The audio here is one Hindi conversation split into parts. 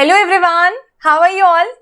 Hello everyone, how are you all?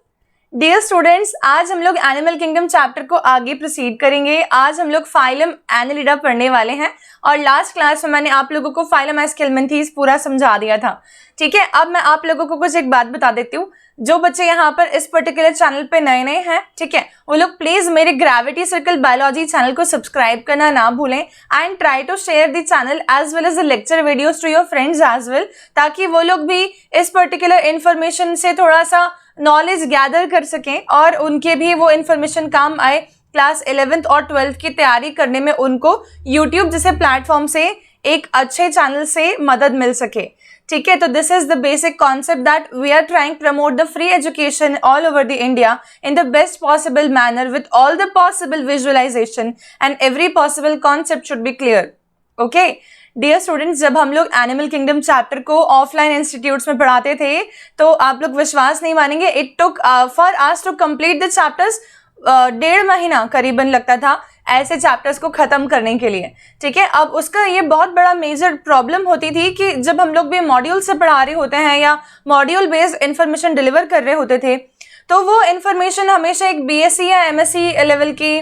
Dear students, आज हम लोग एनिमल किंगडम चैप्टर को आगे प्रोसीड करेंगे। आज हम लोग फाइलम एनालिडा पढ़ने वाले हैं और लास्ट क्लास में मैंने आप लोगों को फाइलम एस्केल्मेंथीज पूरा समझा दिया था। ठीक है, अब मैं आप लोगों को कुछ एक बात बता देती हूँ। जो बच्चे यहाँ पर इस पर्टिकुलर चैनल पे नए नए हैं, ठीक है, वो लोग प्लीज मेरे ग्रेविटी सर्कल बायोलॉजी चैनल को सब्सक्राइब करना ना भूलें and try to share the channel as well as the lecture videos to your friends as well, ताकि वो लोग भी इस पर्टिकुलर इंफॉर्मेशन से थोड़ा सा नॉलेज गैदर कर सकें और उनके भी वो इन्फॉर्मेशन काम आए क्लास 11th और 12th की तैयारी करने में। उनको YouTube जैसे प्लेटफॉर्म से एक अच्छे चैनल से मदद मिल सके। ठीक है, तो this is the basic concept that we are trying promote the free education all over the India in the best possible manner with all the possible visualisation and every possible concept should be clear. Okay dear students, जब हम लोग एनिमल किंगडम चैप्टर को ऑफलाइन इंस्टीट्यूट्स में पढ़ाते थे तो आप लोग विश्वास नहीं मानेंगे, it took for us to complete the chapters 1.5 महीना करीबन लगता था ऐसे चैप्टर्स को खत्म करने के लिए। ठीक है, अब उसका ये बहुत बड़ा मेजर प्रॉब्लम होती थी कि जब हम लोग भी मॉड्यूल से पढ़ा रहे होते हैं या मॉड्यूल बेस्ड इंफॉर्मेशन डिलीवर कर रहे होते थे तो वो इंफॉर्मेशन हमेशा एक BSc या MSc लेवल की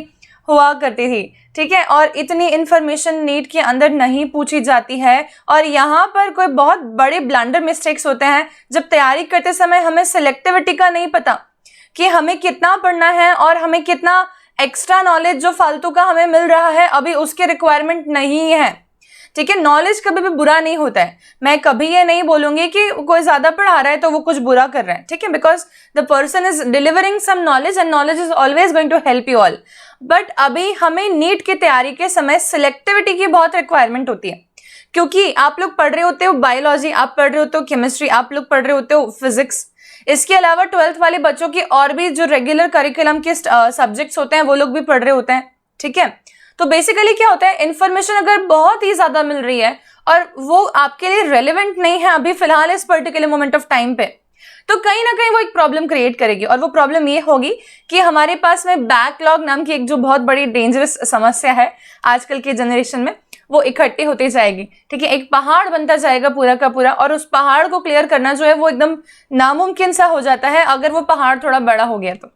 हुआ करती थी। ठीक है, और इतनी इंफॉर्मेशन नीट के अंदर नहीं पूछी जाती है और यहाँ पर कोई बहुत बड़े ब्लंडर मिस्टेक्स होते हैं। जब तैयारी करते समय हमें सिलेक्टिविटी का नहीं पता कि हमें कितना पढ़ना है और हमें कितना एक्स्ट्रा नॉलेज जो फालतू का हमें मिल रहा है अभी उसके रिक्वायरमेंट नहीं है। ठीक है, नॉलेज कभी भी बुरा नहीं होता है। मैं कभी ये नहीं बोलूंगी कि कोई ज्यादा पढ़ा रहा है तो वो कुछ बुरा कर रहा है। ठीक है, because the person is delivering some knowledge and knowledge is always going to help you all. But अभी हमें नीट की तैयारी के समय सिलेक्टिविटी की बहुत रिक्वायरमेंट होती है, क्योंकि आप लोग पढ़ रहे होते हो बायोलॉजी, आप पढ़ रहे होते हो केमिस्ट्री, आप लोग पढ़ रहे होते हो फिजिक्स। इसके अलावा 12th वाले बच्चों की और भी जो रेगुलर करिकुलम के सब्जेक्ट्स होते हैं वो लोग भी पढ़ रहे होते हैं। ठीक है, तो बेसिकली क्या होता है, इन्फॉर्मेशन अगर बहुत ही ज्यादा मिल रही है और वो आपके लिए रेलेवेंट नहीं है अभी फिलहाल इस पर्टिकुलर मोमेंट ऑफ टाइम पे, तो कहीं ना कहीं वो एक प्रॉब्लम क्रिएट करेगी। और वो प्रॉब्लम ये होगी कि हमारे पास में बैकलॉग नाम की एक जो बहुत बड़ी डेंजरस समस्या है आजकल के जनरेशन में, वो इकट्ठी होती जाएगी। ठीक है, एक पहाड़ बनता जाएगा पूरा का पूरा और उस पहाड़ को क्लियर करना जो है वो एकदम नामुमकिन सा हो जाता है अगर वो पहाड़ थोड़ा बड़ा हो गया तो।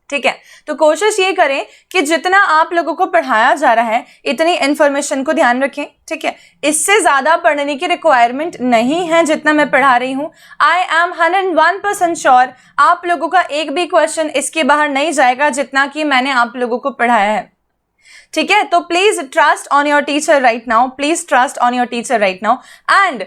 ठीक है, तो कोशिश ये करें कि जितना आप लोगों को पढ़ाया जा रहा है इतनी इंफॉर्मेशन को ध्यान रखें। ठीक है, इससे ज्यादा पढ़ने की रिक्वायरमेंट नहीं है जितना मैं पढ़ा रही हूँ। आई एम 101% श्योर आप लोगों का एक भी क्वेश्चन इसके बाहर नहीं जाएगा जितना कि मैंने आप लोगों को पढ़ाया है। ठीक है, तो please trust on your teacher right now, please trust on your teacher right now and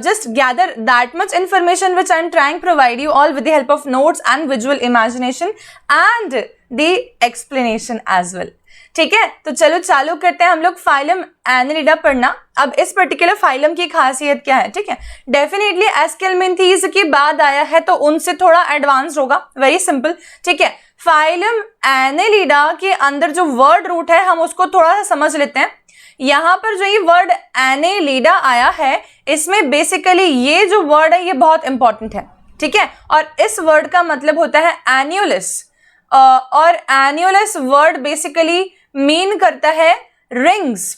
just gather that much information which I am trying to provide you all with the help of notes and visual imagination and the explanation as well. ठीक है, तो चलो चालू करते हैं हम लोग फाइलम एनालिडा पढ़ना। अब इस पर्टिकुलर फाइलम की खासियत क्या है? ठीक है, डेफिनेटली एस्केल्मेंथीज के बाद आया है तो उनसे थोड़ा एडवांस होगा, वेरी सिंपल। ठीक है, फाइलम एनालिडा के अंदर जो वर्ड रूट है हम उसको थोड़ा सा समझ लेते हैं। यहाँ पर जो ये वर्ड एनालिडा आया है इसमें बेसिकली ये जो वर्ड है ये बहुत इंपॉर्टेंट है। ठीक है, और इस वर्ड का मतलब होता है एन्युलस और एन्युलस वर्ड बेसिकली मीन करता है रिंग्स।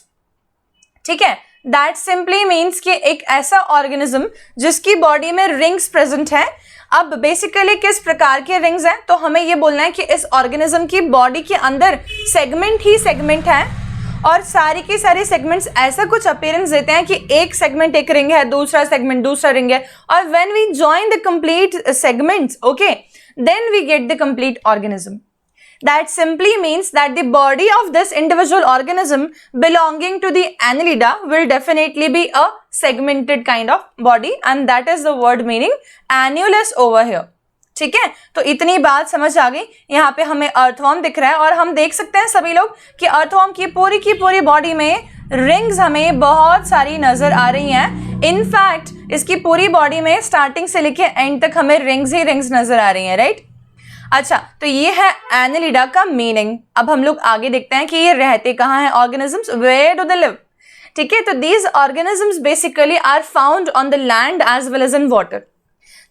ठीक है, दैट सिंपली मीन्स कि एक ऐसा ऑर्गेनिज्म जिसकी बॉडी में रिंग्स प्रेजेंट है। अब बेसिकली किस प्रकार के रिंग्स हैं, तो हमें ये बोलना है कि इस ऑर्गेनिज्म की बॉडी के अंदर सेगमेंट ही सेगमेंट है और सारी की सारी सेगमेंट्स ऐसा कुछ अपीयरेंस देते हैं कि एक सेगमेंट एक रिंग है, दूसरा सेगमेंट दूसरा रिंग है, और when we join the complete segments, okay, then we get the complete organism. That simply means that the body of this individual organism belonging to the annelida will definitely be a segmented kind of body and that is the word meaning annulus over here. ठीक है, तो इतनी बात समझ आ गई। यहाँ पे हमें अर्थवॉर्म दिख रहा है और हम देख सकते हैं सभी लोग कि अर्थवॉर्म की पूरी बॉडी में रिंग्स हमें बहुत सारी नजर आ रही हैं। इनफैक्ट इसकी पूरी बॉडी में स्टार्टिंग से लेके एंड तक हमें रिंग्स ही रिंग्स नजर आ रही हैं, राइट? अच्छा, तो ये है एनालिडा का मीनिंग। अब हम लोग आगे देखते हैं कि ये रहते कहाँ हैं organisms, where do they live. ठीक है, तो these organisms basically are found on the land as well as in water.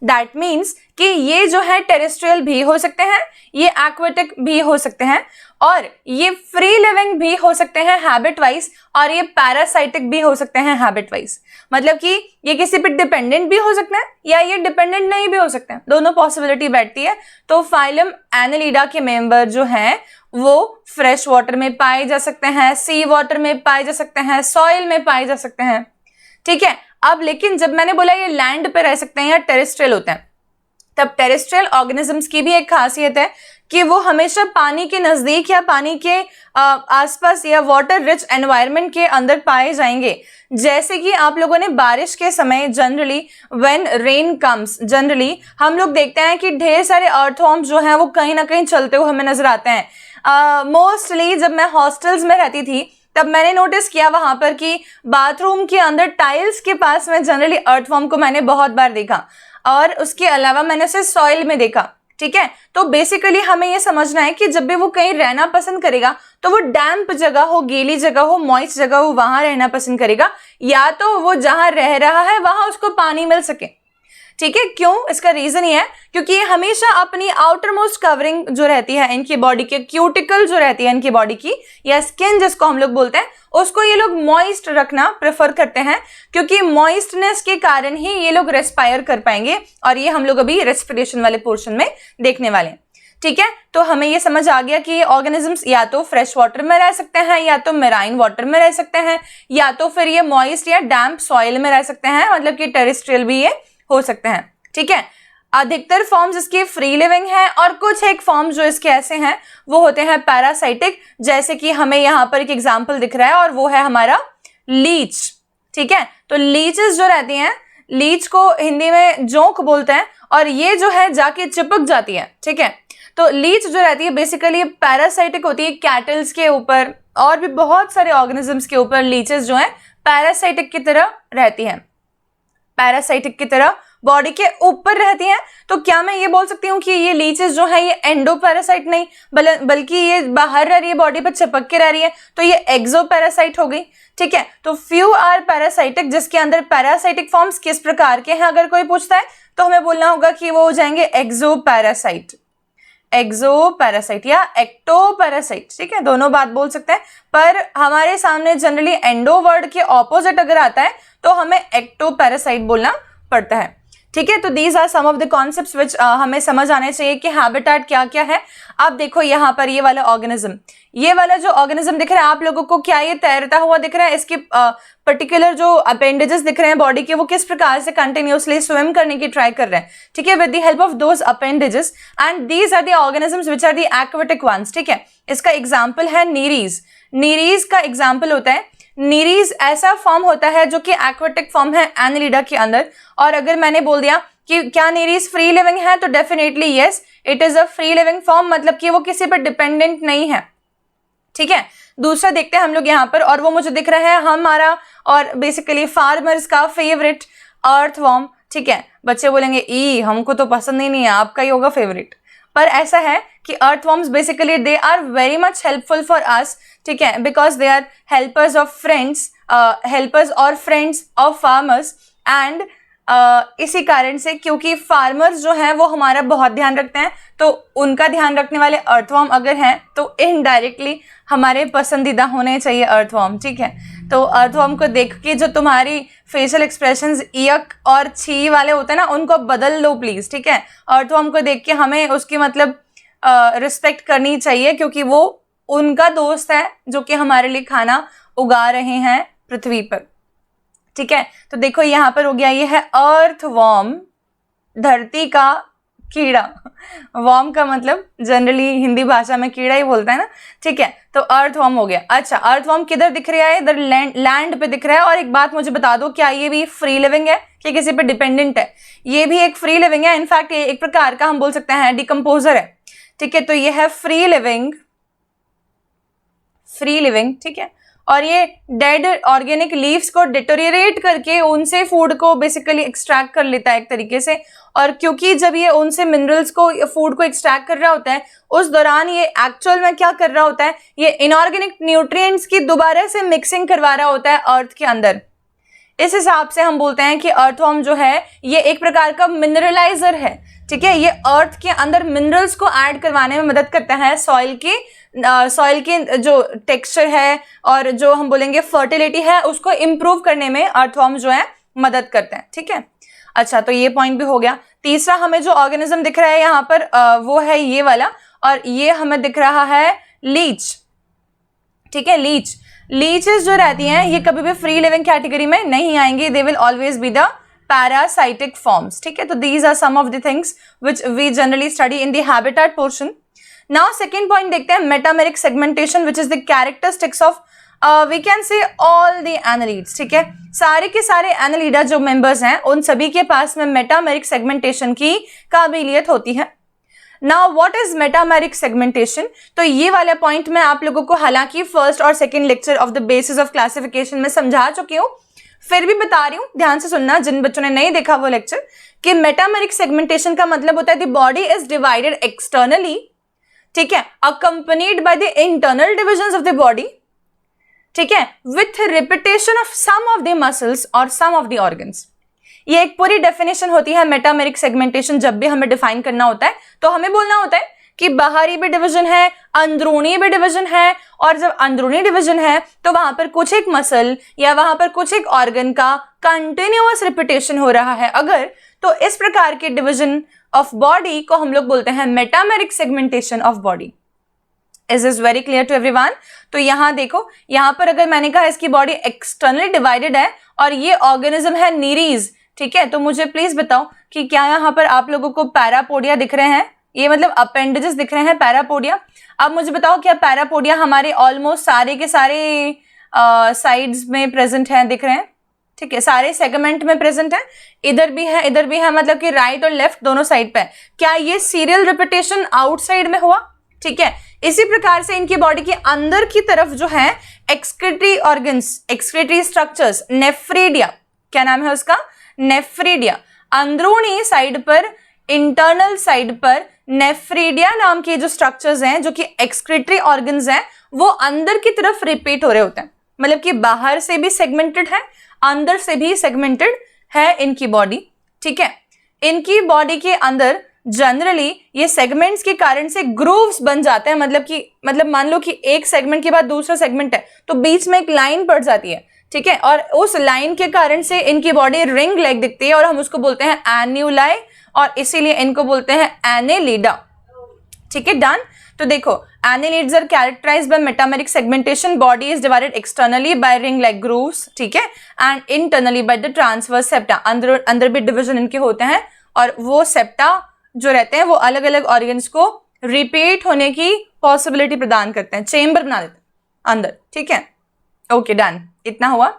That means कि ये जो है टेरेस्ट्रियल भी हो सकते हैं, ये एक्वेटिक भी हो सकते हैं, और ये फ्री लिविंग भी हो सकते हैं हैबिट वाइज, और ये पैरासाइटिक भी हो सकते हैं हैबिट वाइज। मतलब कि ये किसी पे डिपेंडेंट भी हो सकते हैं या ये डिपेंडेंट नहीं भी हो सकते हैं, दोनों पॉसिबिलिटी बैठती है। तो फाइलम एनालिडा के मेंबर जो हैं वो फ्रेश वाटर में पाए जा सकते हैं, सी वाटर में पाए जा सकते हैं, सॉइल में पाए जा सकते हैं। ठीक है, अब लेकिन जब मैंने बोला ये लैंड पे रह सकते हैं या टेरेस्ट्रियल होते हैं, तब टेरेस्ट्रियल ऑर्गेनिजम्स की भी एक खासियत है कि वो हमेशा पानी के नजदीक या पानी के आसपास या वाटर रिच एनवायरनमेंट के अंदर पाए जाएंगे। जैसे कि आप लोगों ने बारिश के समय generally when rain comes, generally हम लोग देखते हैं कि ढेर सारे अर्थवॉर्म्स जो हैं वो कहीं ना कहीं चलते हुए हमें नजर आते हैं। मोस्टली जब मैं हॉस्टल्स में रहती थी तब मैंने नोटिस किया वहां पर कि बाथरूम के अंदर टाइल्स के पास में जनरली अर्थवॉर्म को मैंने बहुत बार देखा, और उसके अलावा मैंने उसे सॉइल में देखा। ठीक है, तो बेसिकली हमें ये समझना है कि जब भी वो कहीं रहना पसंद करेगा तो वो डैम्प जगह हो, गीली जगह हो, मॉइस्ट जगह हो, वहां रहना पसंद करेगा, या तो वो जहां रह रहा है वहां उसको पानी मिल सके। ठीक है, क्यों? इसका रीजन ये है क्योंकि ये हमेशा अपनी आउटर मोस्ट कवरिंग जो रहती है इनकी बॉडी के, क्यूटिकल जो रहती है इनकी बॉडी की, या स्किन जिसको हम लोग बोलते हैं, उसको ये लोग मॉइस्ट रखना प्रेफर करते हैं, क्योंकि मॉइस्टनेस के कारण ही ये लोग रेस्पायर कर पाएंगे, और ये हम लोग अभी रेस्पिरेशन वाले पोर्शन में देखने वाले हैं। ठीक है, तो हमें ये समझ आ गया कि ये ऑर्गेनिजम्स या तो फ्रेश वाटर में रह सकते हैं, या तो मेराइन वाटर में रह सकते हैं, या तो फिर ये मॉइस्ट या डैम्प सॉइल में रह सकते हैं, मतलब कि टेरेस्ट्रियल भी ये हो सकते हैं। ठीक है, अधिकतर फॉर्म्स इसके फ्री लिविंग हैं, और कुछ एक फॉर्म्स जो इसके ऐसे हैं वो होते हैं पैरासाइटिक, जैसे कि हमें यहाँ पर एक एग्जांपल दिख रहा है और वो है हमारा लीच। ठीक है, तो लीचेस जो रहती हैं, लीच को हिंदी में जोंक बोलते हैं, और ये जो है जाके चिपक जाती है। ठीक है, तो लीच जो रहती है बेसिकली पैरासाइटिक होती है कैटल्स के ऊपर, और भी बहुत सारे ऑर्गेनिजम्स के ऊपर लीचेस जो है पैरासाइटिक की तरह रहती हैं, पैरासाइटिक की तरह बॉडी के ऊपर रहती हैं। तो क्या मैं ये बोल सकती हूँ कि ये लीचेस जो है ये एंडो पैरासाइट नहीं, बल्कि ये बाहर रह रही है, बॉडी पर चिपक के रह रही है, तो ये एक्सो पैरासाइट हो गई। ठीक है, तो फ्यू आर पैरासाइटिक, जिसके अंदर पैरासाइटिक फॉर्म्स किस प्रकार के हैं अगर कोई पूछता है तो हमें बोलना होगा कि वो हो जाएंगे एक्सो पैरासाइट, एक्सो पैरासाइट या एक्टो पैरासाइट। ठीक है, दोनों बात बोल सकते हैं, पर हमारे सामने जनरली एंडो वर्ड के ऑपोजिट अगर आता है तो हमें एक्टो पैरासाइट बोलना पड़ता है। ठीक है, तो these are some of the concepts which हमें समझ आने चाहिए कि हैबिटेट क्या क्या है। आप देखो यहाँ पर ये वाला ऑर्गेनिज्म, ये वाला जो ऑर्गेनिज्म दिख रहा है आप लोगों को, क्या ये तैरता हुआ दिख रहा है? इसके पर्टिकुलर जो अपेंडेजेस दिख रहे हैं बॉडी के, वो किस प्रकार से कंटिन्यूअसली स्विम करने की ट्राई कर रहे हैं। ठीक है, with the help of those appendages, and these are the organisms which are the aquatic ones. ठीक है, इसका एग्जाम्पल है नीरीज। नीरीज का एग्जाम्पल होता है, नीरीज ऐसा फॉर्म होता है जो कि एक्वेटिक फॉर्म है एनालिडा के अंदर। और अगर मैंने बोल दिया कि क्या नीरीज फ्री लिविंग है, तो definitely yes, it is a free living form, मतलब कि वो किसी पर डिपेंडेंट नहीं है। ठीक है, दूसरा देखते हैं हम लोग यहाँ पर, और वो मुझे दिख रहा है हमारा और बेसिकली फार्मर्स का फेवरेट अर्थवॉर्म। ठीक है, बच्चे बोलेंगे ई हमको तो पसंद ही नहीं है, आपका ही होगा फेवरेट, पर ऐसा है कि earthworms basically they are very much helpful for us. ठीक है, because they are helpers of friends, helpers और फ्रेंड्स ऑफ फार्मर्स, एंड इसी कारण से, क्योंकि फार्मर्स जो हैं वो हमारा बहुत ध्यान रखते हैं, तो उनका ध्यान रखने वाले अर्थवॉर्म अगर हैं तो इनडायरेक्टली हमारे पसंदीदा होने चाहिए अर्थवॉर्म। ठीक है, तो अर्थवॉर्म को देख के जो तुम्हारी फेशियल एक्सप्रेशंस यक और छी वाले होते हैं ना, उनको बदल लो प्लीज। ठीक है, अर्थवॉर्म को देख के हमें उसकी मतलब रिस्पेक्ट करनी चाहिए, क्योंकि वो उनका दोस्त है जो कि हमारे लिए खाना उगा रहे हैं पृथ्वी पर। ठीक है, तो देखो यहाँ पर हो गया, ये है अर्थवॉर्म, धरती का कीड़ा। वॉर्म का मतलब जनरली हिंदी भाषा में कीड़ा ही बोलता है ना। ठीक है, तो अर्थवॉर्म हो गया। अच्छा, अर्थवॉर्म किधर दिख रहा है? इधर लैंड पे दिख रहा है। और एक बात मुझे बता दो, क्या ये भी फ्री लिविंग है कि किसी पे डिपेंडेंट है? ये भी एक फ्री लिविंग है, इनफैक्ट ये एक प्रकार का हम बोल सकते हैं डिकम्पोजर है। ठीक है, तो ये है फ्री लिविंग, फ्री लिविंग। ठीक है, और ये डेड ऑर्गेनिक लीव्स को डिटोरिएट करके उनसे फूड को बेसिकली एक्सट्रैक्ट कर लेता है एक तरीके से। और क्योंकि जब ये उनसे मिनरल्स को, फूड को एक्सट्रैक्ट कर रहा होता है, उस दौरान ये एक्चुअल में क्या कर रहा होता है, ये इनऑर्गेनिक न्यूट्रिएंट्स की दोबारा से मिक्सिंग करवा रहा होता है अर्थ के अंदर। इस हिसाब से हम बोलते हैं कि अर्थवर्म जो है ये एक प्रकार का मिनरलाइजर है, ठीक है। ये अर्थ के अंदर मिनरल्स को ऐड करवाने में मदद करता है, सॉइल की जो टेक्सचर है और जो हम बोलेंगे फर्टिलिटी है उसको इंप्रूव करने में अर्थवर्म जो है मदद करते हैं, ठीक है। अच्छा, तो ये पॉइंट भी हो गया। तीसरा हमें जो ऑर्गेनिज्म दिख रहा है यहाँ पर वो है ये वाला, और ये हमें दिख रहा है लीच, ठीक है। लीचेस जो रहती हैं ये कभी भी फ्री लिविंग कैटेगरी में नहीं आएंगी, they will always be the parasitic forms, ठीक है। तो these are some of the things which we generally study in the habitat portion. Now second point देखते हैं, metameric segmentation which is the characteristics of we can say all the annelids, ठीक है। सारे के सारे एनालिडा जो मेंबर्स हैं उन सभी के पास में मेटामेरिक सेगमेंटेशन की काबिलियत होती है। Now what is metameric segmentation? तो ये वाला पॉइंट मैं आप लोगों को हालांकि फर्स्ट और second lecture of the basis of classification में समझा चुकी हूँ, फिर भी बता रही हूँ, ध्यान से सुनना जिन बच्चों ने नहीं देखा वो लेक्चर, कि मेटामेरिक सेगमेंटेशन का मतलब होता है the body is divided externally, ठीक है, accompanied by the internal divisions of the body, ठीक है, with repetition of some of the muscles और सम ऑफ द ऑर्गन्स। ये एक पूरी डेफिनेशन होती है मेटामेरिक सेगमेंटेशन। जब भी हमें डिफाइन करना होता है तो हमें बोलना होता है कि बाहरी भी डिवीजन है, अंदरूनी भी डिवीजन है, और जब अंदरूनी डिवीजन है तो वहां पर कुछ एक मसल या वहां पर कुछ एक ऑर्गन का कंटिन्यूअस रिपीटेशन हो रहा है अगर, तो इस प्रकार के डिवीजन ऑफ बॉडी को हम लोग बोलते हैं metameric segmentation of body. Is this very clear to everyone? तो यहां देखो, यहां पर अगर मैंने कहा इसकी बॉडी एक्सटर्नली डिवाइडेड है और ये ऑर्गेनिज्म है नीरीज, ठीक है, तो मुझे प्लीज बताओ कि क्या यहाँ पर आप लोगों को पैरापोडिया दिख रहे हैं? ये मतलब अपेंडेजेस दिख रहे हैं पैरापोडिया। अब मुझे बताओ क्या पैरापोडिया हमारे ऑलमोस्ट सारे के सारे साइड्स में प्रेजेंट हैं, दिख रहे हैं, ठीक है, सारे सेगमेंट में प्रेजेंट है, इधर भी है इधर भी है, मतलब कि राइट और लेफ्ट दोनों साइड पे। क्या ये सीरियल रिपीटेशन आउटसाइड में हुआ? ठीक है, इसी प्रकार से इनकी बॉडी के अंदर की तरफ जो है excretory organs, excretory structures, nephridia, क्या नाम है उसका? नेफ्रीडिया। अंदरूनी साइड पर, इंटरनल साइड पर नेफ्रीडिया नाम के जो स्ट्रक्चर्स हैं जो कि एक्सक्रीटरी ऑर्गन्स हैं वो अंदर की तरफ रिपीट हो रहे होते हैं, मतलब कि बाहर से भी सेगमेंटेड है, अंदर से भी सेगमेंटेड है इनकी बॉडी, ठीक है। इनकी बॉडी के अंदर जनरली ये सेगमेंट्स के कारण से ग्रूव्स बन जाते हैं, मतलब मान लो कि एक सेगमेंट के बाद दूसरा सेगमेंट है तो बीच में एक लाइन पड़ जाती है, ठीक है, और उस लाइन के कारण से इनकी बॉडी रिंग लाइक दिखती है और हम उसको बोलते हैं एन्यूलाई, और इसीलिए इनको बोलते हैं एनेलिडा, ठीक है, डन। तो देखो, annelids are characterised by metameric segmentation, body is divided externally by ring like grooves, ठीक है, and internally by the transverse septa, अंदर भी डिवीजन इनके होते हैं और वो सेप्टा जो रहते हैं वो अलग अलग ऑर्गन्स को रिपीट होने की पॉसिबिलिटी प्रदान करते हैं, चेम्बर बना देते हैं अंदर, ठीक है, ओके, डन, इतना हुआ।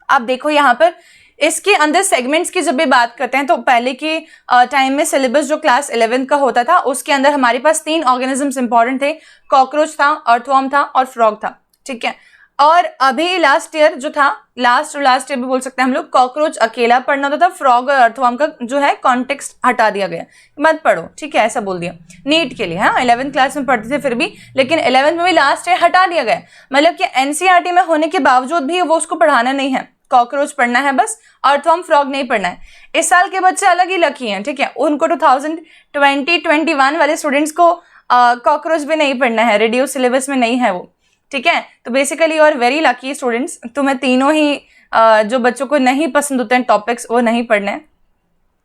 अब देखो यहाँ पर इसके अंदर सेगमेंट्स की जब भी बात करते हैं तो पहले की टाइम में सिलेबस जो क्लास 11 का होता था उसके अंदर हमारे पास 3 ऑर्गेनिजम्स इंपॉर्टेंट थे, कॉकरोच था, अर्थवर्म था और फ्रॉग था, ठीक है। और अभी लास्ट ईयर जो था, लास्ट ईयर भी बोल सकते हैं हम लोग, कॉकरोच अकेला पढ़ना होता था, फ्रॉग और अर्थवर्म का जो है कॉन्टेक्स्ट हटा दिया गया, मत पढ़ो, ठीक है, ऐसा बोल दिया नीट के लिए। हाँ, 11th क्लास में पढ़ते थे फिर भी, लेकिन 11th में भी लास्ट ईयर हटा दिया गया, मतलब कि एनसीईआरटी में होने के बावजूद भी वो उसको पढ़ाना नहीं है, कॉकरोच पढ़ना है बस, अर्थवर्म फ्रॉग नहीं पढ़ना है। इस साल के बच्चे अलग ही लकी हैं, ठीक है, उनको 2020-21 वाले स्टूडेंट्स को कॉकरोच भी नहीं पढ़ना है, रिड्यूस सिलेबस में नहीं है वो, ठीक है। तो basically you are very lucky students, तुम्हें तीनों ही जो बच्चों को नहीं पसंद होते हैं टॉपिक्स वो नहीं पढ़ने हैं,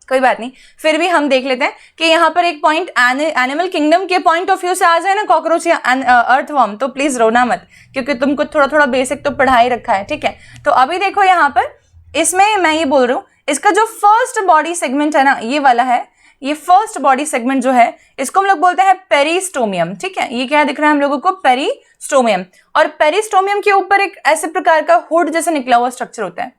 कोई बात नहीं, फिर भी हम देख लेते हैं कि यहाँ पर एक पॉइंट एनिमल किंगडम के पॉइंट ऑफ व्यू से आ जाए ना कॉकरोच या अर्थवर्म, तो प्लीज रोना मत, क्योंकि तुमको थोड़ा थोड़ा बेसिक तो पढ़ा ही रखा है, ठीक है। तो अभी देखो यहाँ पर इसमें मैं ये बोल रही हूँ, इसका जो फर्स्ट बॉडी सेगमेंट है ना, ये वाला है, ये फर्स्ट बॉडी सेगमेंट जो है इसको हम लोग बोलते हैं पेरिस्टोमियम, ठीक है। ये क्या दिख रहा है हम लोगों को? पेरिस्टोमियम, और पेरिस्टोमियम के ऊपर एक ऐसे प्रकार का हुड जैसे निकला हुआ स्ट्रक्चर होता है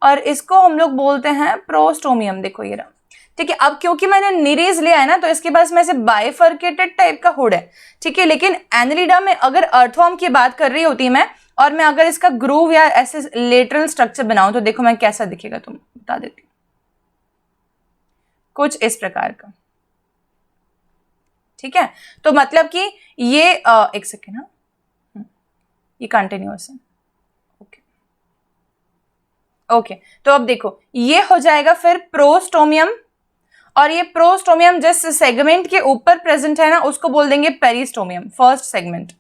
और इसको हम लोग बोलते हैं प्रोस्टोमियम, देखो ये रहा, ठीक है। अब क्योंकि मैंने निरेज लिया है ना तो इसके पास में ऐसे बाइफर्केटेड टाइप का हुड है, ठीक है, लेकिन एनेलिडा में अगर अर्थवर्म की बात कर रही होती मैं और मैं अगर इसका ग्रूव या ऐसे लेटरल स्ट्रक्चर बनाऊं तो देखो मैं कैसा दिखेगा, तुम बता देती हूँ, कुछ इस प्रकार का, ठीक है। तो मतलब कि ये एक सेकेंड, हाँ, ये कंटिन्यूअस है, ओके, ओके तो अब देखो ये हो जाएगा फिर प्रोस्टोमियम, और ये प्रोस्टोमियम जिस सेगमेंट के ऊपर प्रेजेंट है ना उसको बोल देंगे पेरिस्टोमियम, फर्स्ट सेगमेंट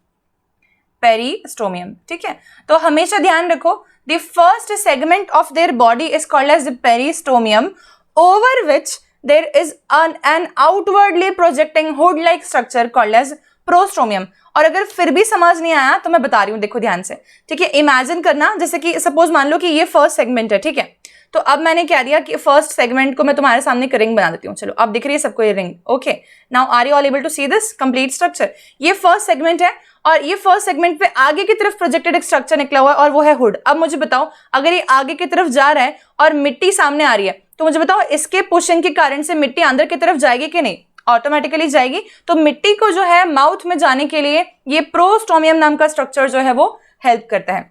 पेरिस्टोमियम। ठीक है, तो हमेशा ध्यान रखो the first segment of their body is called as the peristomium over which there is an outwardly projecting hood like structure called as prostomium. और अगर फिर भी समझ नहीं आया तो मैं बता रही हूं, देखो ध्यान से। ठीक है, इमेजिन करना जैसे कि सपोज मान लो कि ये फर्स्ट सेगमेंट है। ठीक है, तो अब मैंने क्या दिया कि फर्स्ट सेगमेंट को मैं तुम्हारे सामने एक रिंग बना देती हूँ। चलो अब दिख रही है सबको ये ring. Okay, now are you all able to see this complete structure? ये फर्स्ट सेगमेंट है और ये फर्स्ट सेगमेंट पे आगे की तरफ प्रोजेक्टेड एक स्ट्रक्चर निकला हुआ है और वो है हुड। अब मुझे बताओ अगर ये आगे की तरफ जा रहा है और मिट्टी सामने आ रही है तो मुझे बताओ इसके पुशिंग के कारण से मिट्टी अंदर की तरफ जाएगी कि नहीं? ऑटोमेटिकली जाएगी। तो मिट्टी को जो है माउथ में जाने के लिए ये प्रोस्टोमियम नाम का स्ट्रक्चर जो है वो हेल्प करता है।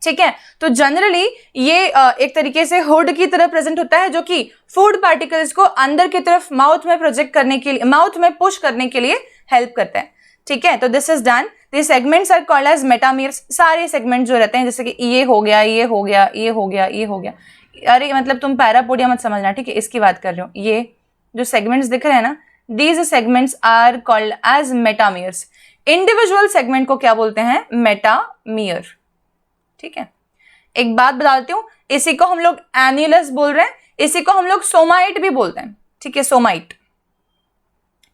ठीक है, तो जनरली ये एक तरीके से हुड की तरह प्रेजेंट होता है जो कि फूड पार्टिकल्स को अंदर की तरफ माउथ में प्रोजेक्ट करने के लिए, माउथ में पुश करने के लिए हेल्प करता है। ठीक है, तो this is done. The segments are called as metameres. सारे सेगमेंट जो रहते हैं जैसे कि ये हो गया, ये हो गया, ये हो गया, ये हो गया। अरे मतलब तुम पैरापोडिया मत समझना, ठीक है, इसकी बात कर रही हूँ। ये जो सेगमेंट्स दिख रहे हैं ना, these segments are called as metameres। Individual segment को क्या बोलते हैं? मेटामियर। ठीक है, एक बात बता देती हूँ, इसी को हम लोग एन्युलस बोल रहे हैं, इसी को हम लोग सोमाइट भी बोलते हैं। ठीक है, सोमाइट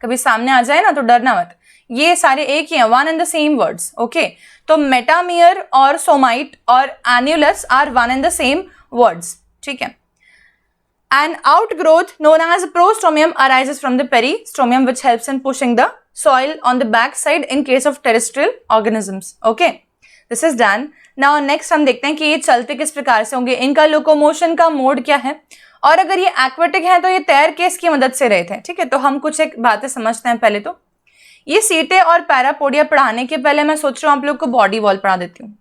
कभी सामने आ जाए ना तो डरना मत, ये सारे एक ही हैं, one and the same words. Okay, तो मेटामियर और सोमाइट और annulus are one and the same words. ठीक है, an outgrowth known as prostomium arises from the peristomium which helps in pushing the soil on the back side in case of terrestrial organisms। okay, this is done। now next हम देखते हैं कि ये चलते किस प्रकार से होंगे, इनका लोकोमोशन का मोड क्या है, और अगर ये एक्वेटिक है तो ये तैर किसकी मदद से रहे थे। ठीक है, तो हम कुछ एक बातें समझते हैं। पहले तो ये सीटे और पैरापोडिया पढ़ाने के पहले मैं सोच रहा हूँ आप लोग को बॉडी वॉल पढ़ा देती हूँ,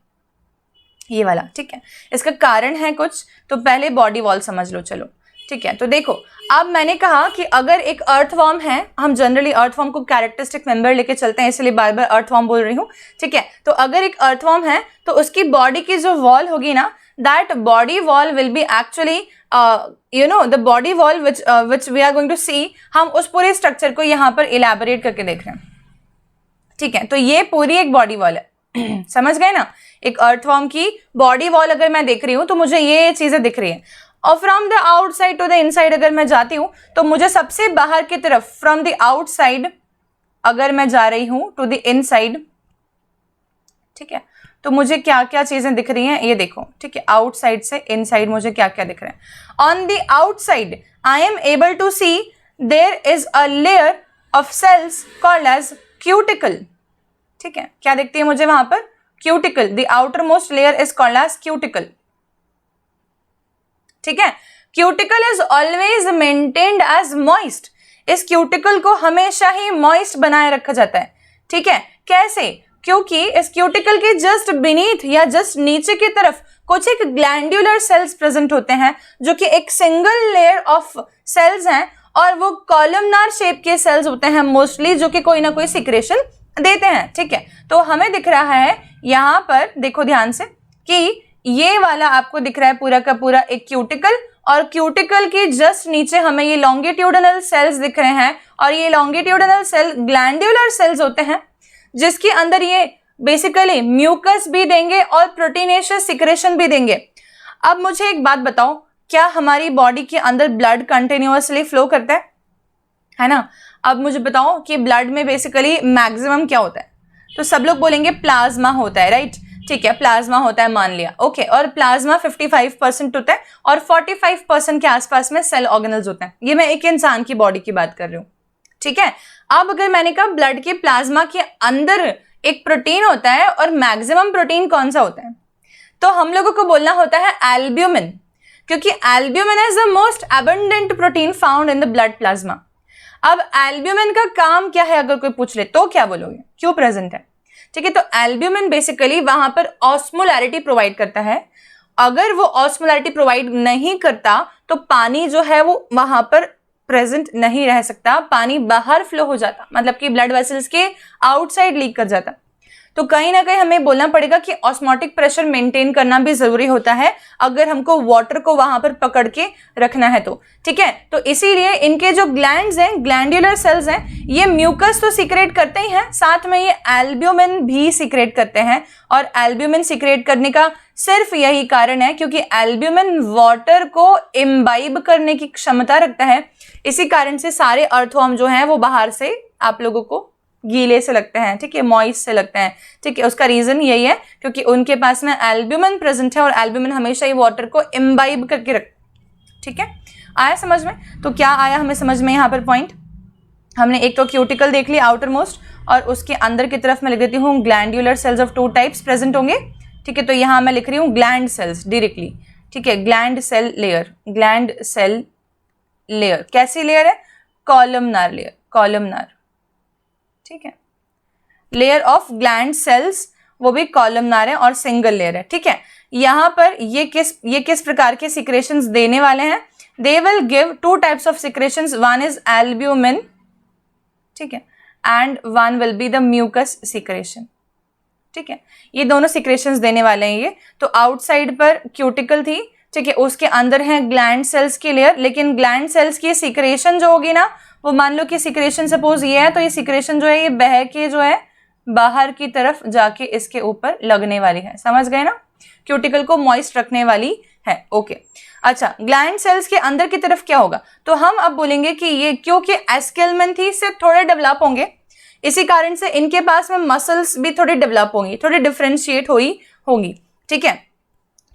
ये वाला। ठीक है, इसका कारण है कुछ, तो पहले बॉडी वॉल समझ लो। चलो ठीक है, तो देखो अब मैंने कहा कि अगर एक अर्थवॉर्म है, हम जनरली अर्थवॉर्म को कैरेक्टरिस्टिक मेंबर लेके चलते हैं इसलिए बार बार अर्थवॉर्म बोल रही हूँ। ठीक है, तो अगर एक अर्थवॉर्म है तो उसकी बॉडी की जो वॉल होगी ना, that body wall will be actually you know the body wall which we are going to see. हम उस पूरे स्ट्रक्चर को यहाँ पर इलैबोरेट करके देख रहे हैं। ठीक है, तो ये पूरी एक बॉडी वॉल है समझ गए ना? एक अर्थवॉर्म की बॉडी वॉल अगर मैं देख रही हूँ तो मुझे ये चीजें दिख रही है, और from the outside to the inside अगर मैं जाती हूँ तो मुझे सबसे बाहर की तरफ फ्रॉम द आउटसाइड अगर मैं जा रही हूँ टू द इनसाइड, ठीक है, तो मुझे क्या क्या चीजें दिख रही हैं ये देखो। ठीक है, आउटसाइड से इनसाइड मुझे क्या क्या दिख रहा है। On the outside I am able to see there is a layer of cells called as cuticle. ठीक है, क्या दिखती है मुझे वहां पर? Cuticle. The outermost layer is called as cuticle. ठीक है, cuticle is always maintained as moist. इस क्यूटिकल को हमेशा ही मॉइस्ट बनाए रखा जाता है। ठीक है, कैसे? क्योंकि इस क्यूटिकल के जस्ट बीनीथ या जस्ट नीचे की तरफ कुछ एक ग्लैंडुलर सेल्स प्रेजेंट होते हैं जो कि एक सिंगल लेयर ऑफ सेल्स हैं, और वो कॉलमनार शेप के सेल्स होते हैं मोस्टली, जो कि कोई ना कोई सिक्रेशन देते हैं। ठीक है, तो हमें दिख रहा है यहां पर, देखो ध्यान से, कि ये वाला आपको दिख रहा है पूरा का पूरा एक क्यूटिकल, और क्यूटिकल के जस्ट नीचे हमें ये लॉन्गिट्यूडनल सेल्स दिख रहे हैं, और ये लॉन्गिट्यूडनल सेल ग्लैंडुलर सेल्स होते हैं जिसके अंदर ये बेसिकली म्यूकस भी देंगे और प्रोटीनेशियस सिक्रेशन भी देंगे। अब मुझे एक बात बताओ, क्या हमारी बॉडी के अंदर ब्लड कंटिन्यूअसली फ्लो करता है ना? अब मुझे बताओ कि ब्लड में बेसिकली मैक्सिमम क्या होता है? तो सब लोग बोलेंगे प्लाज्मा होता है, राइट? ठीक है, प्लाज्मा होता है मान लिया। ओके, और प्लाज्मा 55% होता है और 45% के आसपास में सेल ऑर्गेनल्स होते हैं। ये मैं एक इंसान की बॉडी की बात कर रही हूँ। ठीक है, अब अगर मैंने कहा ब्लड के प्लाज्मा के अंदर एक प्रोटीन होता है, और मैक्सिमम प्रोटीन कौन सा होता है? तो हम लोगों को बोलना होता है एल्ब्यूमिन, क्योंकि albumin is the most abundant protein found in the blood plasma. अब एल्ब्यूमिन का काम क्या है अगर कोई पूछ ले तो क्या बोलोगे? क्यों प्रेजेंट है? ठीक है, तो एल्ब्यूमिन बेसिकली वहां पर ऑस्मोलैरिटी प्रोवाइड करता है। अगर वो ऑस्मोलैरिटी प्रोवाइड नहीं करता तो पानी जो है वो वहां पर प्रेजेंट नहीं रह सकता, पानी बाहर फ्लो हो जाता, मतलब कि ब्लड वेसल्स के आउटसाइड लीक कर जाता। तो कहीं ना कहीं हमें बोलना पड़ेगा कि ऑस्मोटिक प्रेशर मेंटेन करना भी जरूरी होता है अगर हमको वाटर को वहां पर पकड़ के रखना है तो, ठीक है। तो इसीलिए इनके जो ग्लैंड्स हैं, ग्लैंडुलर सेल्स हैं, ये म्यूकस तो सिक्रेट करते ही हैं, साथ में ये एल्ब्यूमिन भी सिक्रेट करते हैं। और एल्ब्यूमिन सिक्रेट करने का सिर्फ यही कारण है क्योंकि एल्ब्यूमिन वाटर को इम्बाइब करने की क्षमता रखता है। इसी कारण से सारे अर्थवर्म जो हैं वो बाहर से आप लोगों को गीले से लगते हैं, ठीक है, मॉइस्ट से लगते हैं, ठीक है। उसका रीजन यही है क्योंकि उनके पास में एल्ब्यूमिन प्रेजेंट है और एल्ब्यूमिन हमेशा ही वाटर को इम्बाइब करके रख, ठीक है। आया समझ में? तो क्या आया हमें समझ में यहाँ पर पॉइंट? हमने एक तो क्यूटिकल देख लिया आउटर मोस्ट, और उसके अंदर की तरफ मैं लिख देती हूँ glandular cells of 2 types present होंगे, ठीक है। तो यहाँ मैं लिख रही हूँ ग्लैंड सेल्स डायरेक्टली, ठीक है। Gland cell layer, gland cell layer कैसी लेयर है? कॉलमनार लेयर, कॉलमनार, ठीक है। लेयर ऑफ ग्लैंड सेल्स वो भी कॉलमनार है और सिंगल लेयर है, ठीक है। यहाँ पर ये किस प्रकार के सिक्रेशंस देने वाले हैं? They will give 2 types of secretions, one is albumin, ठीक है, and one will be the mucus secretion, ठीक है। ये दोनों सिक्रेशंस देने वाले हैं ये। तो आउटसाइड पर क्यूटिकल थी, ठीक है, उसके अंदर है ग्लैंड सेल्स की लेयर, लेकिन ग्लैंड सेल्स की सिक्रेशन जो होगी ना, वो मान लो कि सिक्रेशन सपोज ये है, तो ये सिक्रेशन जो है ये बह के जो है बाहर की तरफ जाके इसके ऊपर लगने वाली है, समझ गए ना? क्यूटिकल को मॉइस्ट रखने वाली है, ओके। अच्छा, ग्लैंड सेल्स के अंदर की तरफ क्या होगा? तो हम अब बोलेंगे कि ये क्योंकि एस्केलमेंथी से थोड़े डेवलप होंगे, इसी कारण से इनके पास में मसल्स भी थोड़ी डेवलप होंगी, थोड़ी डिफ्रेंशिएट होंगी, ठीक है।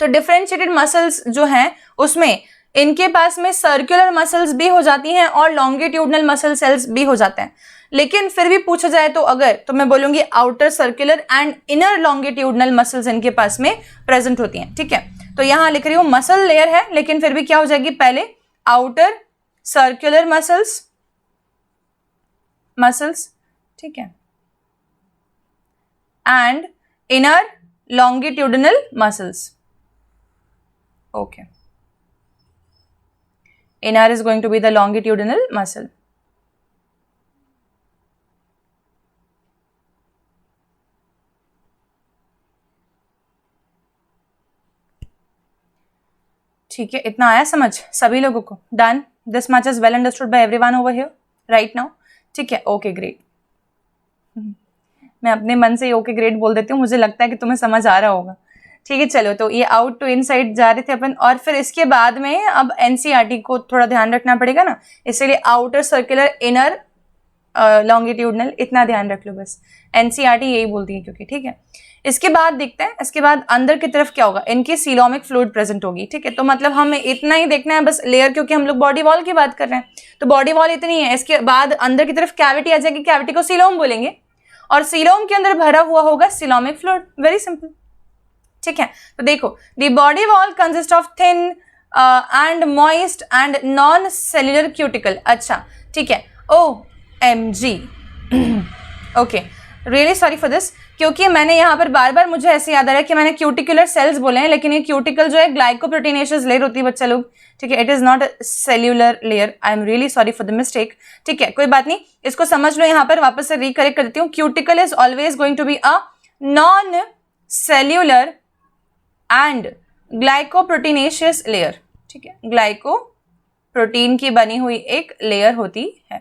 तो डिफ्रेंशिएटेड मसल्स जो हैं उसमें इनके पास में सर्कुलर मसल्स भी हो जाती हैं और लॉन्गिट्यूडनल मसल सेल्स भी हो जाते हैं। लेकिन फिर भी पूछा जाए तो अगर, तो मैं बोलूंगी outer circular and inner longitudinal muscles इनके पास में प्रेजेंट होती हैं, ठीक है। तो यहां लिख रही हूं मसल लेयर है, लेकिन फिर भी क्या हो जाएगी? पहले आउटर सर्कुलर मसल्स, ठीक है, and inner longitudinal muscles, okay. Inner is going to be the longitudinal muscle. ठीक है, इतना आया समझ सभी लोगों को? Done, this much is well understood by everyone over here right now, ठीक है, ओके ग्रेट। मैं अपने मन से ही ओके ग्रेट बोल देती हूँ, मुझे लगता है कि तुम्हें समझ आ रहा होगा, ठीक है। चलो, तो ये आउट टू इनसाइड जा रहे थे अपन, और फिर इसके बाद में अब एनसीईआरटी को थोड़ा ध्यान रखना पड़ेगा ना, इसलिए आउटर सर्कुलर, इनर लॉन्गिट्यूडनल, इतना ध्यान रख लो बस। एनसीईआरटी यही बोलती है क्योंकि, ठीक है। इसके बाद देखते हैं, इसके बाद अंदर की तरफ क्या होगा? इनकी सीलोमिक फ्लूइड प्रेजेंट होगी, ठीक है। तो मतलब हमें इतना ही देखना है बस लेयर, क्योंकि हम लोग बॉडी वॉल की बात कर रहे हैं, तो बॉडी वॉल इतनी है। इसके बाद अंदर की तरफ कैविटी आ जाएगी, कैविटी को सीलोम बोलेंगे, और सीलोम के अंदर भरा हुआ होगा सीलोमिक फ्लूइड, वेरी सिंपल, ठीक है। तो देखो, the body wall consist of thin and moist and non cellular cuticle. अच्छा, ठीक है, OMG, okay, really sorry for this, क्योंकि मैंने यहाँ पर बार बार मुझे ऐसे याद आ रहा है कि मैंने क्यूटिकुलर सेल्स बोले हैं, लेकिन ये क्यूटिकल जो है ग्लाइकोप्रोटीनेशियस लेयर होती है बच्चा लोग, ठीक है। It is not cellular layer, I am really sorry for the mistake, ठीक है, कोई बात नहीं, इसको समझ लो। यहाँ पर वापस से रिकरेक्ट कर देती हूँ, cuticle is always going to be a non cellular and glycoproteinaceous layer, ठीक है। ग्लाइकोप्रोटीन की बनी हुई एक लेयर होती है,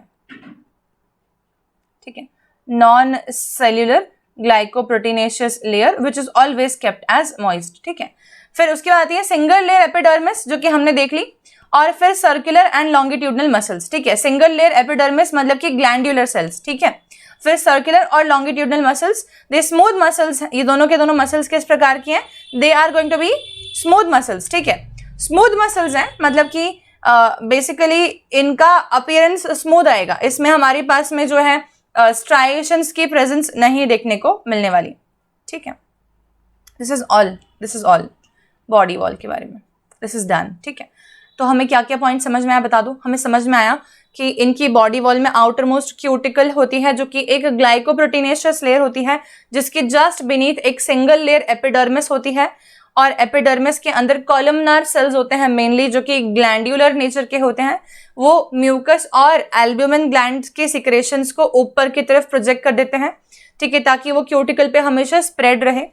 ठीक है, non cellular glycoproteinaceous layer which is always kept as moist, ठीक है। फिर उसके बाद आती है सिंगल लेयर एपिडर्मिस, जो कि हमने देख ली, और फिर सर्कुलर एंड लॉन्गिट्यूडनल मसल्स, ठीक है। सिंगल लेयर एपिडर्मिस मतलब कि ग्लैंडुलर सेल्स, ठीक है। फिर सर्कुलर और longitudinal muscles, they smooth muscles, ये दोनों के दोनों मसल्स किस प्रकार की हैं? They are going to be smooth muscles, ठीक है। स्मूथ मसल्स हैं मतलब कि बेसिकली इनका अपीयरेंस स्मूथ आएगा, इसमें हमारे पास में जो है स्ट्राइएशंस की प्रेजेंस नहीं देखने को मिलने वाली, ठीक है। This is all body wall के बारे में, दिस इज डन, ठीक है। तो हमें क्या क्या पॉइंट समझ में आया बता दो। हमें समझ में आया कि इनकी बॉडी वॉल में आउटर मोस्ट क्यूटिकल होती है, जो कि एक ग्लाइकोप्रोटीनेशियस लेयर होती है, जिसके जस्ट बीनीथ एक सिंगल लेयर एपिडर्मिस होती है, और एपिडर्मिस के अंदर कॉलमनार सेल्स होते हैं मेनली, जो कि ग्लैंड्यूलर नेचर के होते हैं। वो म्यूकस और एल्ब्यूमिन ग्लैंड्स के सिक्रेशंस को ऊपर की तरफ प्रोजेक्ट कर देते हैं, ठीक है, ताकि वो क्यूटिकल पे हमेशा स्प्रेड रहे।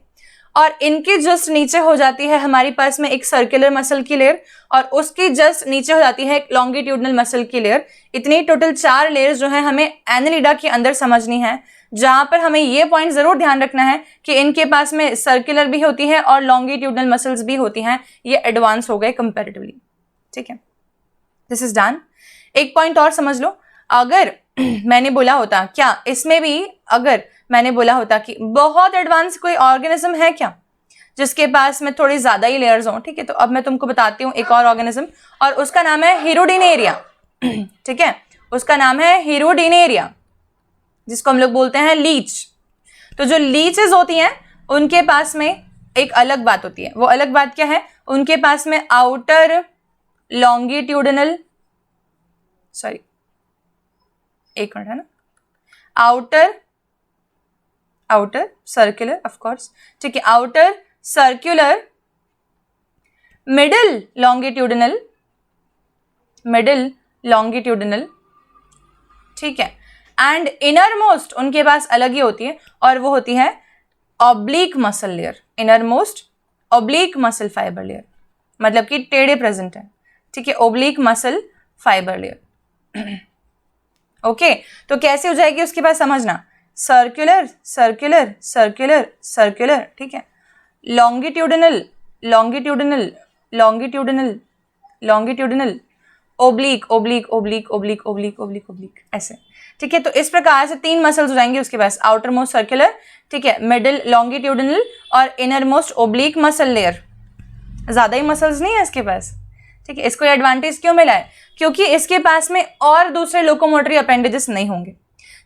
और इनके जस्ट नीचे हो जाती है हमारे पास में एक सर्कुलर मसल की लेयर, और उसकी जस्ट नीचे हो जाती है एक लॉन्गिट्यूडनल मसल की लेयर। इतनी टोटल 4 लेयर्स जो है हमें एनेलिडा के अंदर समझनी है, जहां पर हमें ये पॉइंट जरूर ध्यान रखना है कि इनके पास में सर्कुलर भी होती है और लॉन्गिट्यूडनल मसल्स भी होती हैं। ये एडवांस हो गए कंपैरेटिवली, ठीक है। This is done. एक पॉइंट और समझ लो, अगर मैंने बोला होता, क्या इसमें भी अगर मैंने बोला होता कि बहुत एडवांस कोई ऑर्गेनिज्म है क्या जिसके पास में थोड़ी ज्यादा ही लेयर्स हों, ठीक है, तो अब मैं तुमको बताती हूँ एक और ऑर्गेनिज्म, और उसका नाम है हिरोडिनेरिया, ठीक है, उसका नाम है हिरोडिनेरिया, जिसको हम लोग बोलते हैं लीच। तो जो लीचेस होती हैं उनके पास में एक अलग बात होती है। वो अलग बात क्या है? उनके पास में आउटर लॉन्गिट्यूडनल, सॉरी एक मिनट है ना, आउटर सर्कुलर, ऑफ कोर्स, ठीक है, आउटर सर्कुलर, मिडिल लॉन्गिट्यूडनल, ठीक है, एंड इनर मोस्ट उनके पास अलग ही होती है, और वो होती है oblique muscle layer, inner most oblique muscle fibre layer, मतलब कि टेढ़े प्रेजेंट है, ठीक है, oblique muscle fibre layer. Okay, तो कैसे हो जाएगी उसके पास समझना, सर्कुलर सर्कुलर सर्कुलर सर्कुलर, ठीक है, longitudinal longitudinal longitudinal longitudinal, oblique oblique oblique oblique oblique oblique oblique, ऐसे, ठीक है। तो इस प्रकार से 3 मसल्स हो जाएंगे उसके पास, आउटर मोस्ट सर्कुलर, ठीक है, मिडिल लॉन्गिट्यूडनल और inner most oblique muscle layer. ज्यादा ही मसल्स नहीं है इसके पास, ठीक है। इसको एडवांटेज क्यों मिला है? क्योंकि इसके पास में और दूसरे लोकोमोटरी अपेंडेजेस नहीं होंगे,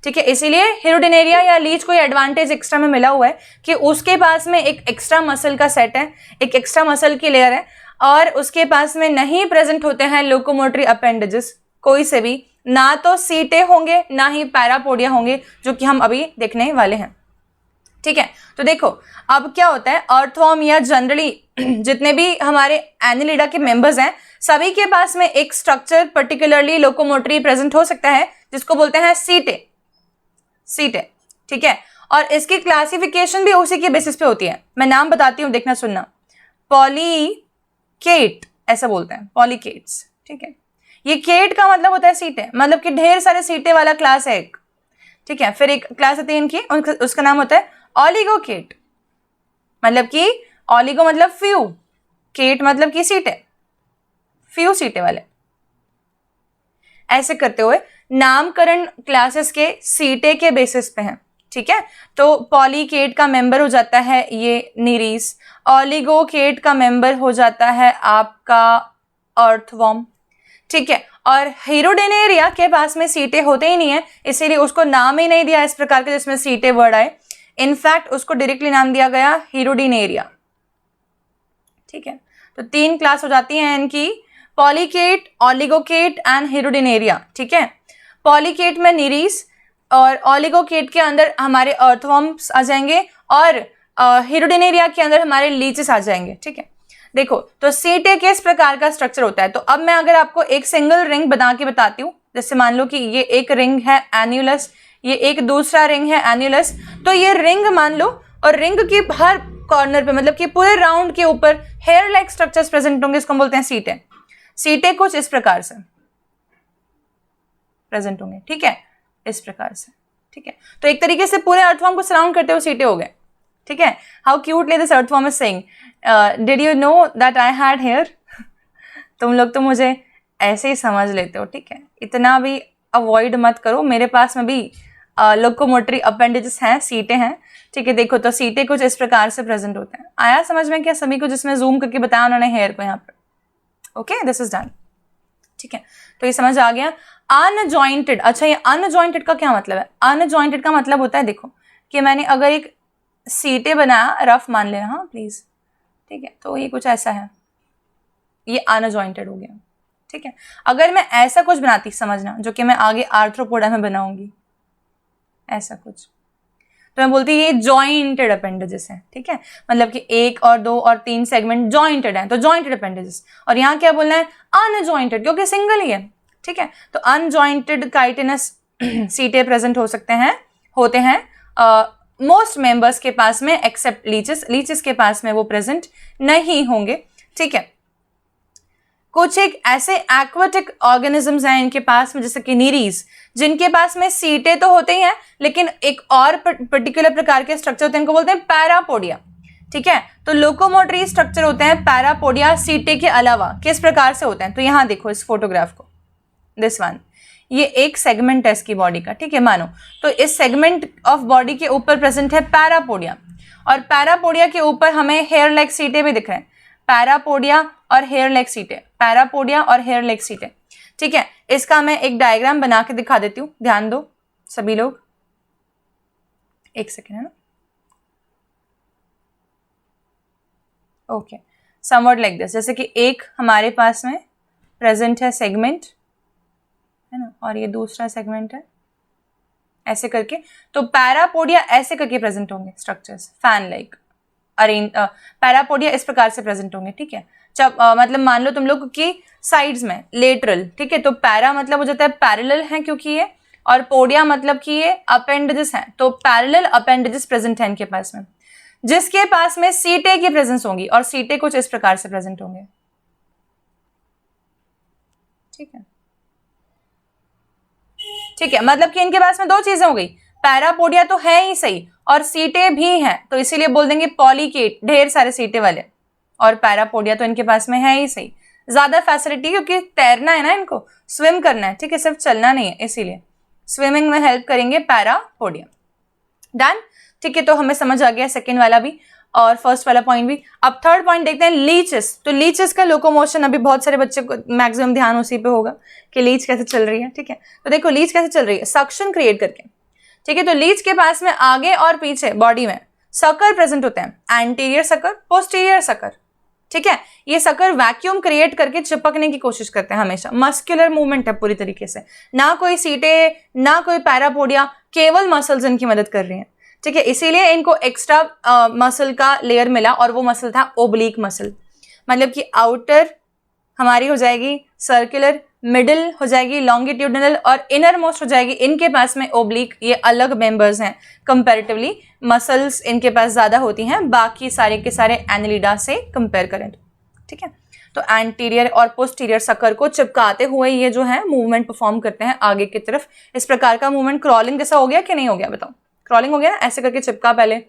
ठीक है, इसीलिए हिरोडिनेरिया या लीच को एडवांटेज एक्स्ट्रा में मिला हुआ है कि उसके पास में एक एक्स्ट्रा मसल का सेट है, एक एक्स्ट्रा मसल की लेयर है, और उसके पास में नहीं प्रेजेंट होते हैं लोकोमोटरी अपेंडेजेस कोई से भी, ना तो सीटे होंगे ना ही पैरापोडिया होंगे, जो कि हम अभी देखने वाले हैं, ठीक है। तो देखो अब क्या होता है, अर्थवॉर्म या जनरली जितने भी हमारे एनेलिडा के मेंबर्स हैं, सभी के पास में एक स्ट्रक्चर पर्टिकुलरली लोकोमोटरी प्रेजेंट हो सकता है, जिसको बोलते हैं सीटे, ठीक है। और इसकी क्लासिफिकेशन भी उसी के बेसिस पे होती है। मैं नाम बताती हूँ, देखना सुनना, पॉलीकेट ऐसा बोलते हैं, पॉलीकेट्स, ठीक है। ये केट का मतलब होता है सीटे, मतलब कि ढेर सारे सीटे वाला क्लास है एक, ठीक है। फिर एक क्लास होती है इनकी, उसका नाम होता है ऑलिगोकेट, मतलब कि ऑलिगो मतलब फ्यू, केट मतलब कि सीटे, फ्यू सीटे वाले। ऐसे करते हुए नामकरण क्लासेस के सीटे के बेसिस पे हैं, ठीक है। तो पॉलीकेट का मेंबर हो जाता है ये नीरीस, ऑलिगोकेट का मेंबर हो जाता है आपका अर्थवॉर्म, ठीक है। और हिरोडिनेरिया के पास में सीटे होते ही नहीं है, इसीलिए उसको नाम ही नहीं दिया इस प्रकार के जिसमें सीटे वर्ड आए। इनफैक्ट उसको डायरेक्टली नाम दिया गया हिरोडिनेरिया, ठीक है। तो 3 क्लास हो जाती हैं इनकी, पॉलीकेट, ऑलिगोकेट एंड हिरोडिनेरिया, ठीक है। पॉलीकेट में नीरीस और ऑलिगोकेट के अंदर हमारे अर्थवॉर्म्स आ जाएंगे, और हिरोडिनेरिया के अंदर हमारे लीचेस आ जाएंगे, ठीक है। देखो तो सीटे किस प्रकार का स्ट्रक्चर होता है, तो अब मैं अगर आपको एक सिंगल रिंग बना के बताती हूँ, जैसे मान लो कि ये एक रिंग है एन्युलस, ये एक दूसरा रिंग है एन्युलस, तो ये रिंग मान लो, और रिंग की हर कॉर्नर पे, मतलब कि पूरे राउंड के ऊपर हेयर लाइक स्ट्रक्चर्स प्रेजेंट होंगे, इसको हम बोलते हैं सीटे। सीटे कुछ इस प्रकार से प्रेजेंट होंगे, ठीक है, इस प्रकार से, ठीक है। तो एक तरीके से पूरे अर्थवॉर्म को सराउंड करते हुए सीटे हो गए, ठीक है। How cutely this earthworm is saying, did you know that I had hair? तुम लोग तो मुझे ऐसे ही समझ लेते हो, ठीक है, इतना भी अवॉइड मत करो, मेरे पास में भी लोकोमोटरी अपेंडेजेस हैं, सीटे हैं, ठीक है। देखो तो सीटे कुछ इस प्रकार से प्रेजेंट होते हैं। आया समझ में क्या सभी को, जिसमें जूम करके बताया उन्होंने हेयर को यहाँ पर? ओके, दिस इज डन, ठीक है। तो ये समझ आ गया। अनजॉइंटेड, अच्छा ये अनजॉइंटेड का क्या मतलब है? अनजॉइंटेड का मतलब होता है, देखो कि मैंने अगर एक सीटे बनाया, रफ मान लेना, हाँ प्लीज, ठीक है, तो ये कुछ ऐसा है, ये अनजॉइंटेड हो गया, ठीक है। अगर मैं ऐसा कुछ बनाती, समझना, जो कि मैं आगे आर्थ्रोपोडा में बनाऊंगी, ऐसा कुछ, तो मैं बोलती हूँ ये जॉइंटेड अपेंडेजेस है, ठीक है, मतलब कि 1 और 2 और 3 सेगमेंट जॉइंटेड हैं, तो जॉइंटेड अपेंडेजेस। और यहाँ क्या बोलना है, अनजॉइंटेड, क्योंकि सिंगल ही है, ठीक है। तो अनजॉइंटेड काइटिनस सीटे प्रेजेंट हो सकते हैं, होते हैं मोस्ट मेंबर्स के पास में एक्सेप्ट लीचेस, लीचेस के पास में वो प्रेजेंट नहीं होंगे, ठीक है। कुछ एक ऐसे एक्वाटिक ऑर्गेनिजम्स हैं इनके पास में, जैसे कि नीरीज, जिनके पास में सीटे तो होते ही हैं, लेकिन एक और पर्टिकुलर प्रकार के स्ट्रक्चर होते हैं, इनको बोलते हैं पैरापोडिया, ठीक है। तो लोकोमोटरी स्ट्रक्चर होते हैं पैरापोडिया सीटे के अलावा। किस प्रकार से होते हैं, तो यहां देखो इस फोटोग्राफ को, दिस वन, ये एक सेगमेंट है इसकी बॉडी का, ठीक है, मानो। तो इस सेगमेंट ऑफ बॉडी के ऊपर प्रेजेंट है पैरापोडिया, और पैरापोडिया के ऊपर हमें हेयर लाइक सीटे भी दिख रहे हैं। पैरापोडिया और हेयर लाइक सीटे, पैरापोडिया और हेयर लाइक सीटे, ठीक है। इसका मैं एक डायग्राम बना के दिखा देती हूँ, ध्यान दो सभी लोग, एक सेकेंड, है ना। ओके, समवट लाइक दिस, जैसे कि एक हमारे पास में प्रेजेंट है सेगमेंट, है ना, और ये दूसरा सेगमेंट है, ऐसे करके। तो पैरापोडिया ऐसे करके प्रेजेंट होंगे structures, fan like arrange, parapodia इस प्रकार से प्रेजेंट होंगे, ठीक है। जब मतलब मान लो तुम लोग की साइड्स में लेटरल, ठीक है, तो पैरा मतलब हो जाता है पैरेलल है क्योंकि ये, और पोडिया मतलब कि ये अपेंडेजेस हैं, तो पैरेलल अपेंडेजेस प्रेजेंट है इनके पास में, जिसके पास में सीटे की प्रेजेंस होंगी, और सीटे कुछ इस प्रकार से प्रेजेंट होंगे, ठीक है, ठीक है। मतलब कि इनके पास में दो चीजें हो गई, पैरापोडिया तो है ही सही और सीटे भी हैं, तो इसीलिए बोल देंगे पॉलीकेट, ढेर सारे सीटे वाले, और पैरापोडिया तो इनके पास में है ही सही, ज्यादा फैसिलिटी, क्योंकि तैरना है ना इनको, स्विम करना है, ठीक है, सिर्फ चलना नहीं है, इसीलिए स्विमिंग में हेल्प करेंगे पैरापोडिया। डन, ठीक है। तो हमें समझ आ गया सेकेंड वाला भी और फर्स्ट वाला पॉइंट भी। अब थर्ड पॉइंट देखते हैं, लीचेस। तो लीचेस का लोकोमोशन, अभी बहुत सारे बच्चे को मैक्सिमम ध्यान उसी पे होगा कि लीच कैसे चल रही है, ठीक है। तो देखो लीच कैसे चल रही है, सक्शन क्रिएट करके, ठीक है। तो लीच के पास में आगे और पीछे बॉडी में सकर प्रेजेंट होते हैं, एंटीरियर सकर, पोस्टीरियर सकर, ठीक है। ये सकर वैक्यूम क्रिएट करके चिपकने की कोशिश करते हैं हमेशा, मस्कुलर मूवमेंट है पूरी तरीके से, ना कोई सीटे ना कोई पैरापोडिया, केवल मसल्स इनकी मदद कर रही हैं, ठीक है। इसीलिए इनको एक्स्ट्रा मसल का लेयर मिला, और वो मसल था ओब्लिक मसल, मतलब कि आउटर हमारी हो जाएगी सर्कुलर, मिडिल हो जाएगी लॉन्गिट्यूडनल, और इनर मोस्ट हो जाएगी इनके पास में ओब्लिक। ये अलग मेंबर्स हैं कंपैरेटिवली, मसल्स इनके पास ज्यादा होती हैं बाकी सारे के सारे एनालिडा से कंपेयर करें तो, ठीक है। तो एंटीरियर और पोस्टीरियर सकर को चिपकाते हुए ये जो है मूवमेंट परफॉर्म करते हैं आगे की तरफ। इस प्रकार का मूवमेंट क्रॉलिंग जैसा हो गया कि नहीं हो गया, बताओ। क्रॉलिंग हो गया ना, ऐसे करके चिपका, पहले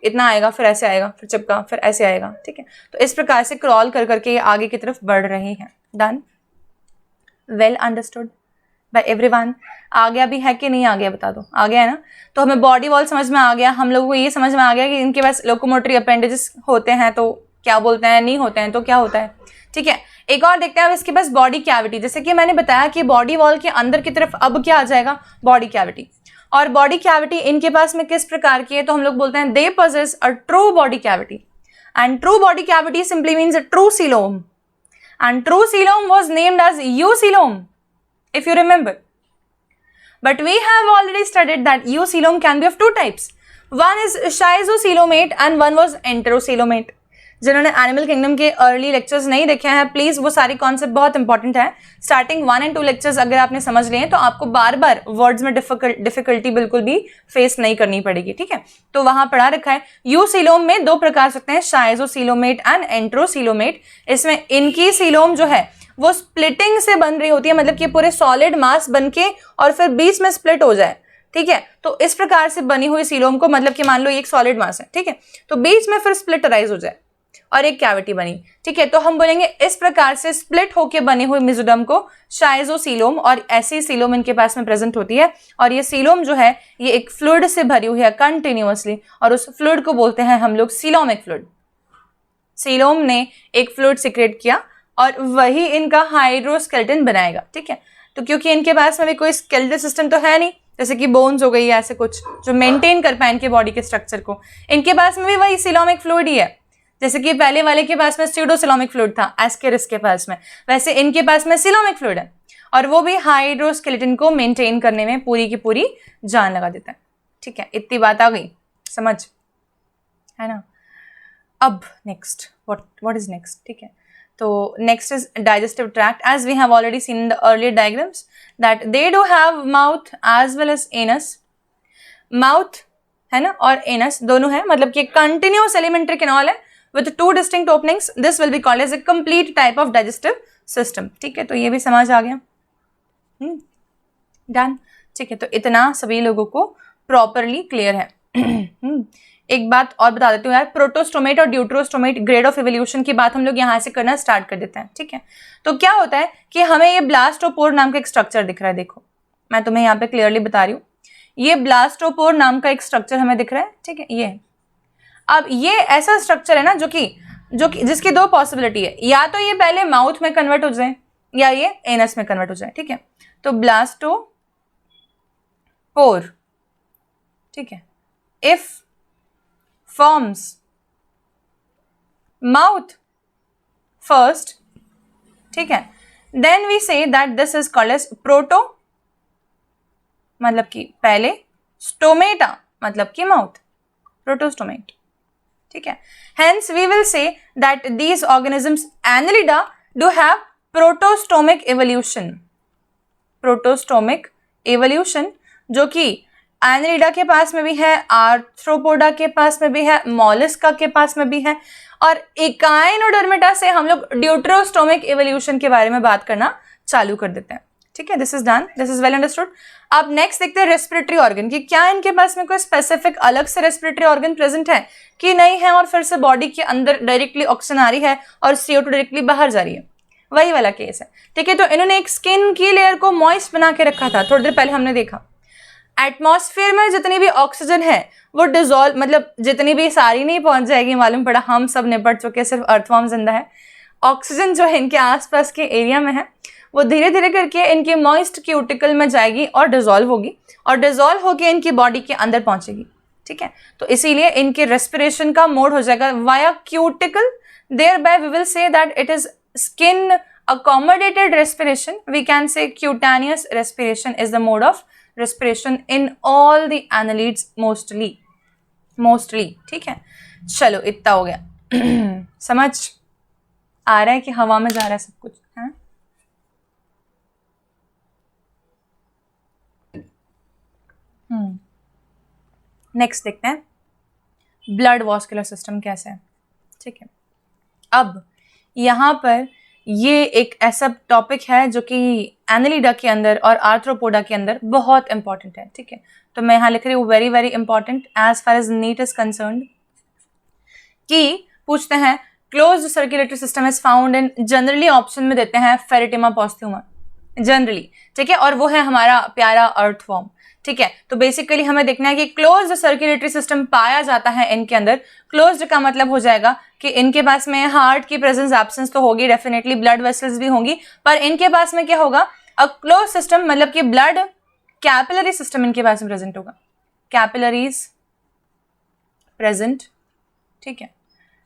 इतना आएगा, फिर ऐसे आएगा, फिर चिपका, फिर ऐसे आएगा, ठीक है। तो इस प्रकार से क्रॉल कर करके ये आगे की तरफ बढ़ रहे हैं। Done, well understood by everyone. आ गया भी है कि नहीं आ गया, बता दो, आ गया है ना। तो हमें बॉडी वॉल समझ में आ गया, हम लोगों को ये समझ में आ गया कि इनके पास लोकोमोटरी अपेंडेजेस होते हैं तो क्या बोलते हैं, नहीं होते हैं तो क्या होता है, ठीक है। एक और देखते हैं अब इसके पास बॉडी कैविटी। जैसे कि मैंने बताया कि बॉडी वॉल के अंदर की तरफ अब क्या आ जाएगा, बॉडी कैविटी। और बॉडी कैविटी इनके पास में किस प्रकार की है, तो हम लोग बोलते हैं दे possess a true body cavity, and true body cavity simply means a true coelom, and true coelom was named as eucoelom, if you remember. But we have already studied that eucoelom can be of two types. One is schizocoelomate and one was enterocoelomate. जिन्होंने एनिमल किंगडम के अर्ली लेक्चर्स नहीं देखे हैं, प्लीज वो सारी कॉन्सेप्ट बहुत इंपॉर्टेंट है। स्टार्टिंग 1 और 2 लेक्चर्स अगर आपने समझ लिए तो आपको बार बार वर्ड्स में डिफिकल्टी बिल्कुल भी फेस नहीं करनी पड़ेगी, ठीक है। तो वहां पढ़ा रखा है यूसीलोम में 2 प्रकार सकते हैं, शाइजोसीलोमेट एंड एंट्रोसीलोमेट। इसमें इनकी सीलोम जो है वो स्प्लिटिंग से बन रही होती है, मतलब कि पूरे सॉलिड मास बन के और फिर बीच में स्प्लिट हो जाए, ठीक है। तो इस प्रकार से बनी हुई सीलोम को, मतलब कि मान लो ये एक सॉलिड मास है, ठीक है, तो बीच में फिर स्प्लिट अराइज हो जाए और एक कैविटी बनी, ठीक है। तो हम बोलेंगे इस प्रकार से स्प्लिट होके बने हुए मेसोडर्म को शाइजोसीलोम, और ऐसी सीलोम इनके पास में प्रेजेंट होती है। और ये सीलोम जो है ये एक फ्लूइड से भरी हुई है कंटिन्यूअसली, और उस फ्लूइड को बोलते हैं हम लोग सीलोमिक फ्लूइड। सीलोम ने एक फ्लूइड सिक्रेट किया और वही इनका हाइड्रोस्केलेटन बनाएगा, ठीक है। तो क्योंकि इनके पास में भी कोई स्केलेटल सिस्टम तो है नहीं, जैसे कि बोन्स हो गई, ऐसे कुछ जो मेंटेन कर पाए इनके बॉडी के स्ट्रक्चर को, इनके पास में भी वही सीलोमिक फ्लूइड ही है। जैसे कि पहले वाले के पास में स्यूडोसिलोमिक फ्लूइड था एस्केरिस के पास में, वैसे इनके पास में सिलोमिक फ्लूइड है, और वो भी हाइड्रोस्केलेटन को मेंटेन करने में पूरी की पूरी जान लगा देता है, ठीक है। इतनी बात आ गई। समझ, है ना। अब नेक्स्ट व्हाट इज नेक्स्ट, ठीक है। तो next is digestive tract, as we have already seen in the earlier diagrams that they do have mouth as well as anus. Mouth है ना और एनस दोनों है, मतलब कि कंटिन्यूअस एलिमेंट्री कैनाल है with two distinct openings. This will be called as a complete type of digestive system. ठीक है, तो ये भी समझ आ गया, डन, ठीक है। तो इतना सभी लोगों को प्रॉपरली क्लियर है। एक बात और बता देती हूँ यार, प्रोटोस्टोमेट और ड्यूट्रोस्टोमेट ग्रेड ऑफ इवोल्यूशन की बात हम लोग यहाँ से करना स्टार्ट कर देते हैं, ठीक है। तो क्या होता है कि हमें ये ब्लास्टोपोर नाम का एक स्ट्रक्चर दिख रहा है, देखो मैं तुम्हें यहाँ पे क्लियरली बता रही हूँ, ये ब्लास्टोपोर नाम का एक स्ट्रक्चर हमें दिख रहा है, ठीक है। ये अब ये ऐसा स्ट्रक्चर है ना जो कि जिसकी दो पॉसिबिलिटी है, या तो ये पहले माउथ में कन्वर्ट हो जाए या ये एनस में कन्वर्ट हो जाए, ठीक है। तो ब्लास्टोपोर, ठीक है, इफ फॉर्म्स माउथ फर्स्ट, ठीक है, then we say that this is called as proto, मतलब कि पहले, स्टोमेटा मतलब कि माउथ, प्रोटोस्टोमेट, ठीक है। Hence we will say that these organisms Annelida do have protostomic evolution. Protostomic evolution जो कि Annelida के पास में भी है, आर्थ्रोपोडा के पास में भी है, मोलस्का के पास में भी है, और इकाइनोडर्मेटा से हम लोग ड्यूट्रोस्टोमिक एवोल्यूशन के बारे में बात करना चालू कर देते हैं, ठीक है। This is done, this is well understood. अब नेक्स्ट देखते हैं रेस्पिरेटरी ऑर्गन कि क्या इनके पास में कोई स्पेसिफिक अलग से रेस्पिरेटरी ऑर्गन प्रेजेंट है कि नहीं है, और फिर से बॉडी के अंदर डायरेक्टली ऑक्सीजन आ रही है और CO2 डायरेक्टली बाहर जा रही है, वही वाला केस है, ठीक है। तो इन्होंने एक स्किन की लेयर को मॉइस्ट बना के रखा था, थोड़ी देर पहले हमने देखा। एटमॉस्फेयर में जितनी भी ऑक्सीजन है वो डिजोल्व, मतलब जितनी भी सारी नहीं पहुंच जाएगी, मालूम पड़ा हम सब निपट चुके, सिर्फ अर्थवॉर्म जिंदा है। ऑक्सीजन जो है इनके आसपास के एरिया में है, वो धीरे धीरे करके इनके मॉइस्ट क्यूटिकल में जाएगी और डिजोल्व होगी, और डिजोल्व होकर इनकी बॉडी के अंदर पहुंचेगी, ठीक है। तो इसीलिए इनके रेस्पिरेशन का मोड हो जाएगा via cuticle, thereby we will say that it is skin accommodated respiration. We can say cutaneous respiration is the mode of respiration in all the annelids mostly, ठीक है। चलो इतना हो गया। समझ आ रहा है कि हवा में जा रहा है सब कुछ, है? नेक्स्ट देखते हैं ब्लड वॉस्कुलर सिस्टम कैसे है, ठीक है। अब यहाँ पर ये एक ऐसा टॉपिक है जो कि एनेलिडा के अंदर और आर्थ्रोपोडा के अंदर बहुत इंपॉर्टेंट है, ठीक है। तो मैं यहाँ लिख रही हूँ very very important as far as NEET is concerned, कि पूछते हैं closed circulatory system is found in, generally option में देते हैं फेरिटिमा पोस्ट्यूमा, जनरली, ठीक है, और वो है हमारा प्यारा अर्थवॉर्म, ठीक है। तो बेसिकली हमें देखना है कि क्लोज्ड सर्कुलेटरी सिस्टम पाया जाता है इनके अंदर। क्लोज्ड का मतलब हो जाएगा कि इनके पास में हार्ट की प्रेजेंस एब्सेंस तो होगी, डेफिनेटली ब्लड वेसल्स भी होंगी, पर इनके पास में क्या होगा, अ क्लोज सिस्टम, मतलब कि ब्लड कैपिलरी सिस्टम इनके पास में प्रेजेंट होगा, कैपिलरीज प्रेजेंट, ठीक है।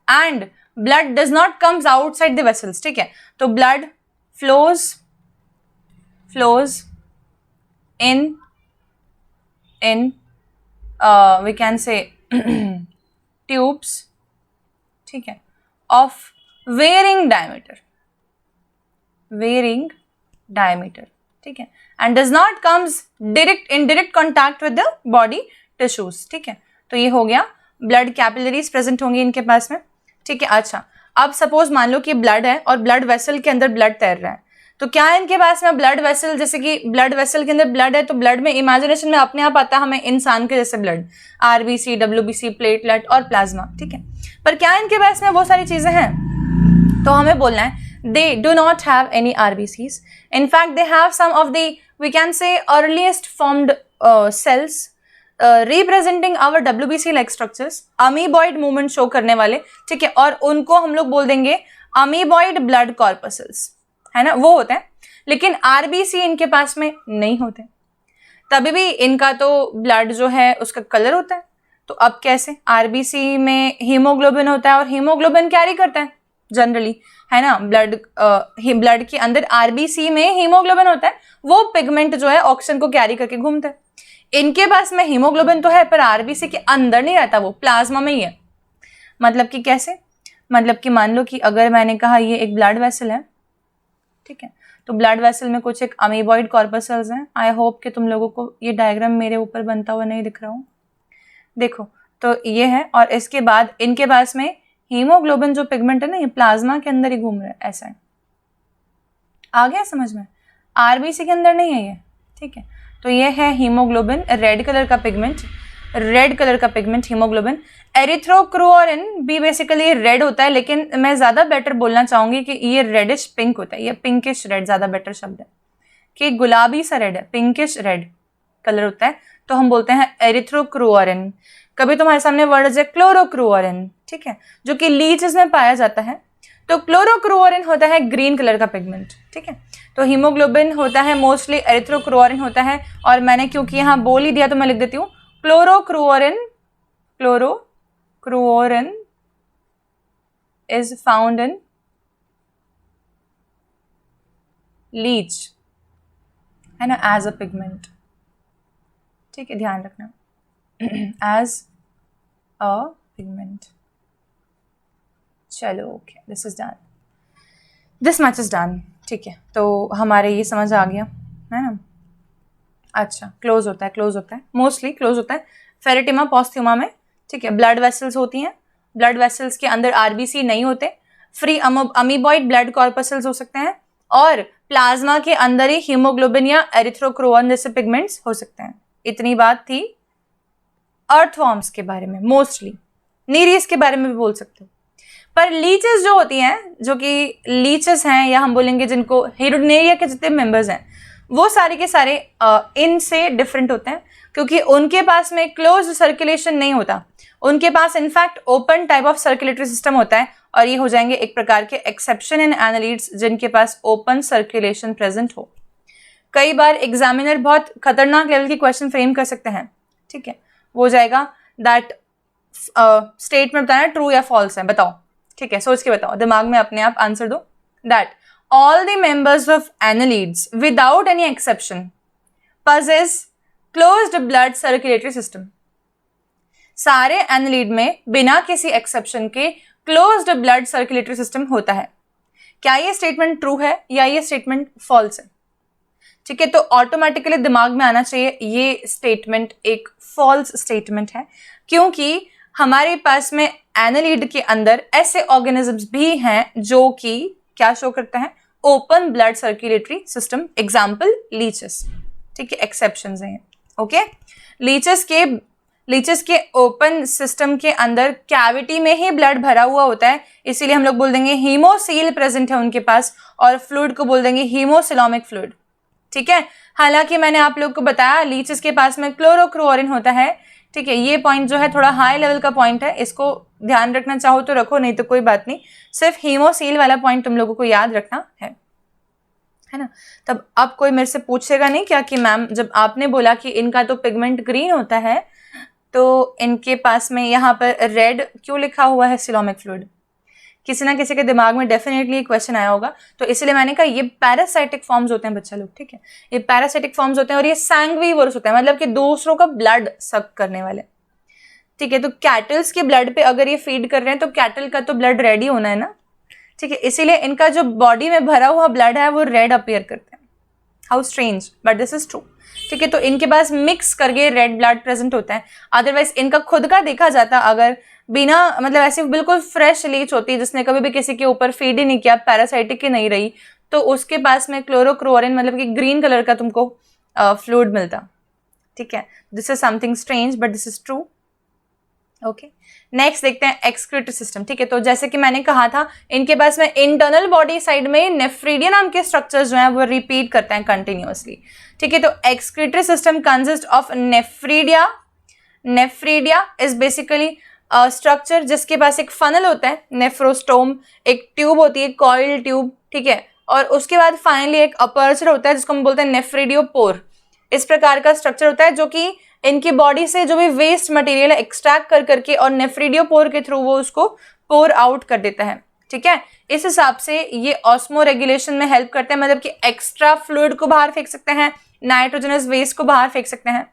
And blood does not comes outside the vessels, ठीक है। तो blood flows in we can say tubes, ठीक है, of varying diameter, ठीक है, and does not comes in direct contact with the body tissues, ठीक है। तो ये हो गया, ब्लड कैपिलरीज प्रेजेंट होंगी इनके पास में, ठीक है। अच्छा, अब सपोज मान लो कि ब्लड है और ब्लड वेसल के अंदर ब्लड तैर रहा है, तो क्या इनके पास में ब्लड वेसल, जैसे कि ब्लड वेसल के अंदर ब्लड है तो ब्लड में इमेजिनेशन में अपने आप आता है हमें इंसान के जैसे ब्लड, RBC, WBC, प्लेटलेट और प्लाज्मा, ठीक है। पर क्या इनके पास में वो सारी चीजें हैं? तो हमें बोलना है they do not have any RBCs, in fact they have some of the we can say earliest formed cells representing our WBC like structures, amoeboid movement show करने वाले, ठीक है, और उनको हम लोग बोल देंगे अमीबॉइड ब्लड कॉर्पसल्स, है ना, वो होते हैं। लेकिन RBC इनके पास में नहीं होते, तभी भी इनका तो ब्लड जो है उसका कलर होता है। तो अब कैसे, RBC में हीमोग्लोबिन होता है और हीमोग्लोबिन कैरी करता है जनरली, है ना, ब्लड के अंदर RBC में हीमोग्लोबिन होता है, वो पिगमेंट जो है ऑक्सीजन को कैरी करके घूमता है। इनके पास में हीमोग्लोबिन तो है पर आरबीसी के अंदर नहीं रहता, वो प्लाज्मा में ही है। मतलब कि कैसे, मतलब कि मान लो कि अगर मैंने कहा ये एक ब्लड वेसल है, ठीक है, तो ब्लड वेसल में कुछ एक अमीबॉइड कॉर्पसेल्स हैं। आई होप कि तुम लोगों को ये डायग्राम मेरे ऊपर बनता हुआ नहीं दिख रहा हूँ। देखो तो ये है, और इसके बाद इनके पास में हीमोग्लोबिन जो पिगमेंट है ना, ये प्लाज्मा के अंदर ही घूम रहा है, ऐसा है। आ गया समझ में? आरबीसी के अंदर नहीं है ये, ठीक है। तो ये है हीमोग्लोबिन, रेड कलर का पिगमेंट, रेड कलर का पिगमेंट हीमोग्लोबिन। एरिथ्रोक्रोरिन भी बेसिकली रेड होता है, लेकिन मैं ज़्यादा बेटर बोलना चाहूँगी कि ये रेडिश पिंक होता है, ये पिंकिश रेड ज़्यादा बेटर शब्द है, कि गुलाबी सा रेड है, पिंकिश रेड कलर होता है, तो हम बोलते हैं एरिथ्रोक्रोरिन। कभी तुम्हारे सामने वर्ड है क्लोरोक्रोरिन, ठीक है, जो कि लीचेस में पाया जाता है। तो क्लोरोक्रोरिन होता है ग्रीन कलर का पिगमेंट, ठीक है। तो हीमोग्लोबिन होता है मोस्टली एरिथ्रोक्रोरिन होता है, और मैंने क्योंकि यहाँ बोल ही दिया तो मैं लिख देती हूँ क्लोरोक्रोरिन। क्लोरोक्रोरिन इज फाउंड इन लीच, है ना, एज अ पिगमेंट, ठीक है, ध्यान रखना, एज अ पिगमेंट। चलो okay, this is done, this much is done, ठीक है। तो हमारे ये समझ आ गया, है ना। अच्छा, क्लोज होता है, क्लोज होता है, मोस्टली क्लोज होता है फेरेटिमा पोस्ट्यूमा में, ठीक है। ब्लड वेसल्स होती हैं, ब्लड वेसल्स के अंदर आरबीसी नहीं होते, फ्री अमीबॉइड ब्लड कॉर्पसेल्स हो सकते हैं, और प्लाज्मा के अंदर ही हीमोग्लोबिन या एरिथ्रोक्रोरिन जैसे पिगमेंट्स हो सकते हैं। इतनी बात थी अर्थवॉर्म्स के बारे में, मोस्टली नीरीज के बारे में भी बोल सकते हो। पर लीचेस जो होती हैं, जो कि लीचेस हैं, या हम बोलेंगे जिनको हेरोडेनेरिया के जितने मेंबर्स हैं, वो सारे के सारे इनसे डिफरेंट होते हैं, क्योंकि उनके पास में क्लोज सर्कुलेशन नहीं होता, उनके पास in fact open type of circulatory system होता है, और ये हो जाएंगे एक प्रकार के एक्सेप्शन इन एनालिड्स जिनके पास ओपन सर्कुलेशन प्रेजेंट हो। कई बार एग्जामिनर बहुत खतरनाक लेवल की क्वेश्चन फ्रेम कर सकते हैं, ठीक है, वो हो जाएगा दैट स्टेटमेंट बताना ट्रू या फॉल्स है, बताओ, ठीक है, सोच के बताओ, दिमाग में अपने आप आंसर दो। That all the members of annelids without any exception possess closed blood circulatory system। सारे एनालिड में बिना किसी एक्सेप्शन के क्लोज्ड ब्लड सर्कुलेटरी सिस्टम होता है। क्या ये स्टेटमेंट ट्रू है या ये स्टेटमेंट फॉल्स है? ठीक है, तो ऑटोमेटिकली दिमाग में आना चाहिए ये स्टेटमेंट एक फॉल्स स्टेटमेंट है, क्योंकि हमारे पास में एनालिड के अंदर ऐसे ऑर्गेनिजम्स भी हैं जो कि क्या शो करते हैं, open blood circulatory system, example leches, ठीक है, एक्सेप्शंस हैं, ओके। लीचेस के ओपन सिस्टम के अंदर कैविटी में ही ब्लड भरा हुआ होता है, इसीलिए हम लोग बोल देंगे हीमोसील प्रेजेंट है उनके पास, और फ्लूइड को बोल देंगे हीमोसिलोमिक फ्लूइड, ठीक है। हालांकि मैंने आप लोग को बताया लीचेस के पास में क्लोरोक्रोरिन होता है, ठीक है। ये पॉइंट जो है थोड़ा हाई लेवल का पॉइंट है, इसको ध्यान रखना चाहो तो रखो, नहीं तो कोई बात नहीं, सिर्फ हीमोसील वाला पॉइंट तुम लोगों को याद रखना है ना। तब अब कोई मेरे से पूछेगा नहीं क्या कि मैम जब आपने बोला कि इनका तो पिगमेंट ग्रीन होता है, तो इनके पास में यहाँ पर रेड क्यों लिखा हुआ है सिलोमिक फ्लूइड? किसी ना किसी के दिमाग में डेफिनेटली क्वेश्चन आया होगा, तो इसलिए मैंने कहा ये पैरासाइटिक फॉर्म्स होते हैं बच्चा लोग, ठीक है, ये पैरासाइटिक फॉर्म्स होते हैं, और ये सैंग्वीवर्स होते हैं, मतलब कि दूसरों का ब्लड सक करने वाले, ठीक है। तो कैटल्स के ब्लड पे अगर ये फीड कर रहे हैं तो कैटल का तो ब्लड रेड ही होना है ना, ठीक है, इसीलिए इनका जो बॉडी में भरा हुआ ब्लड है वो रेड अपीयर करते हैं। How strange, but this is true, ठीक है। तो इनके पास मिक्स करके रेड ब्लड प्रेजेंट होता है, अदरवाइज इनका खुद का देखा जाता अगर बिना मतलब ऐसे बिल्कुल फ्रेश लीच होती है जिसने कभी भी किसी के ऊपर फीड ही नहीं किया, पैरासाइटिक ही नहीं रही, तो उसके पास में क्लोरोक्रोरिन मतलब कि ग्रीन कलर का तुमको फ्लूइड मिलता, ठीक है। This is something strange but this is true, okay. Next देखते हैं एक्सक्रीटरी सिस्टम, ठीक है। तो जैसे कि मैंने कहा था इनके पास में इंटरनल बॉडी साइड में नेफ्रीडिया नाम के स्ट्रक्चर्स जो हैं वो रिपीट करते हैं कंटिन्यूअसली, ठीक है। तो excretory system consist of nephridia. Nephridia is basically structure जिसके पास एक फनल होता है, नेफ्रोस्टोम, एक ट्यूब होती है कॉइल ट्यूब, ठीक है, और उसके बाद फाइनली एक अपर्चर होता है जिसको हम बोलते हैं नेफ्रीडियोपोर। इस प्रकार का स्ट्रक्चर होता है जो कि इनकी बॉडी से जो भी वेस्ट मटेरियल है एक्सट्रैक्ट कर करके और नेफ्रीडियोपोर के थ्रू वो उसको पोर आउट कर देता है, ठीक है। इस हिसाब से ये ऑस्मो रेगुलेशन में हेल्प करते हैं, मतलब कि एक्स्ट्रा फ्लूइड को बाहर फेंक सकते हैं, नाइट्रोजनस वेस्ट को बाहर फेंक सकते हैं,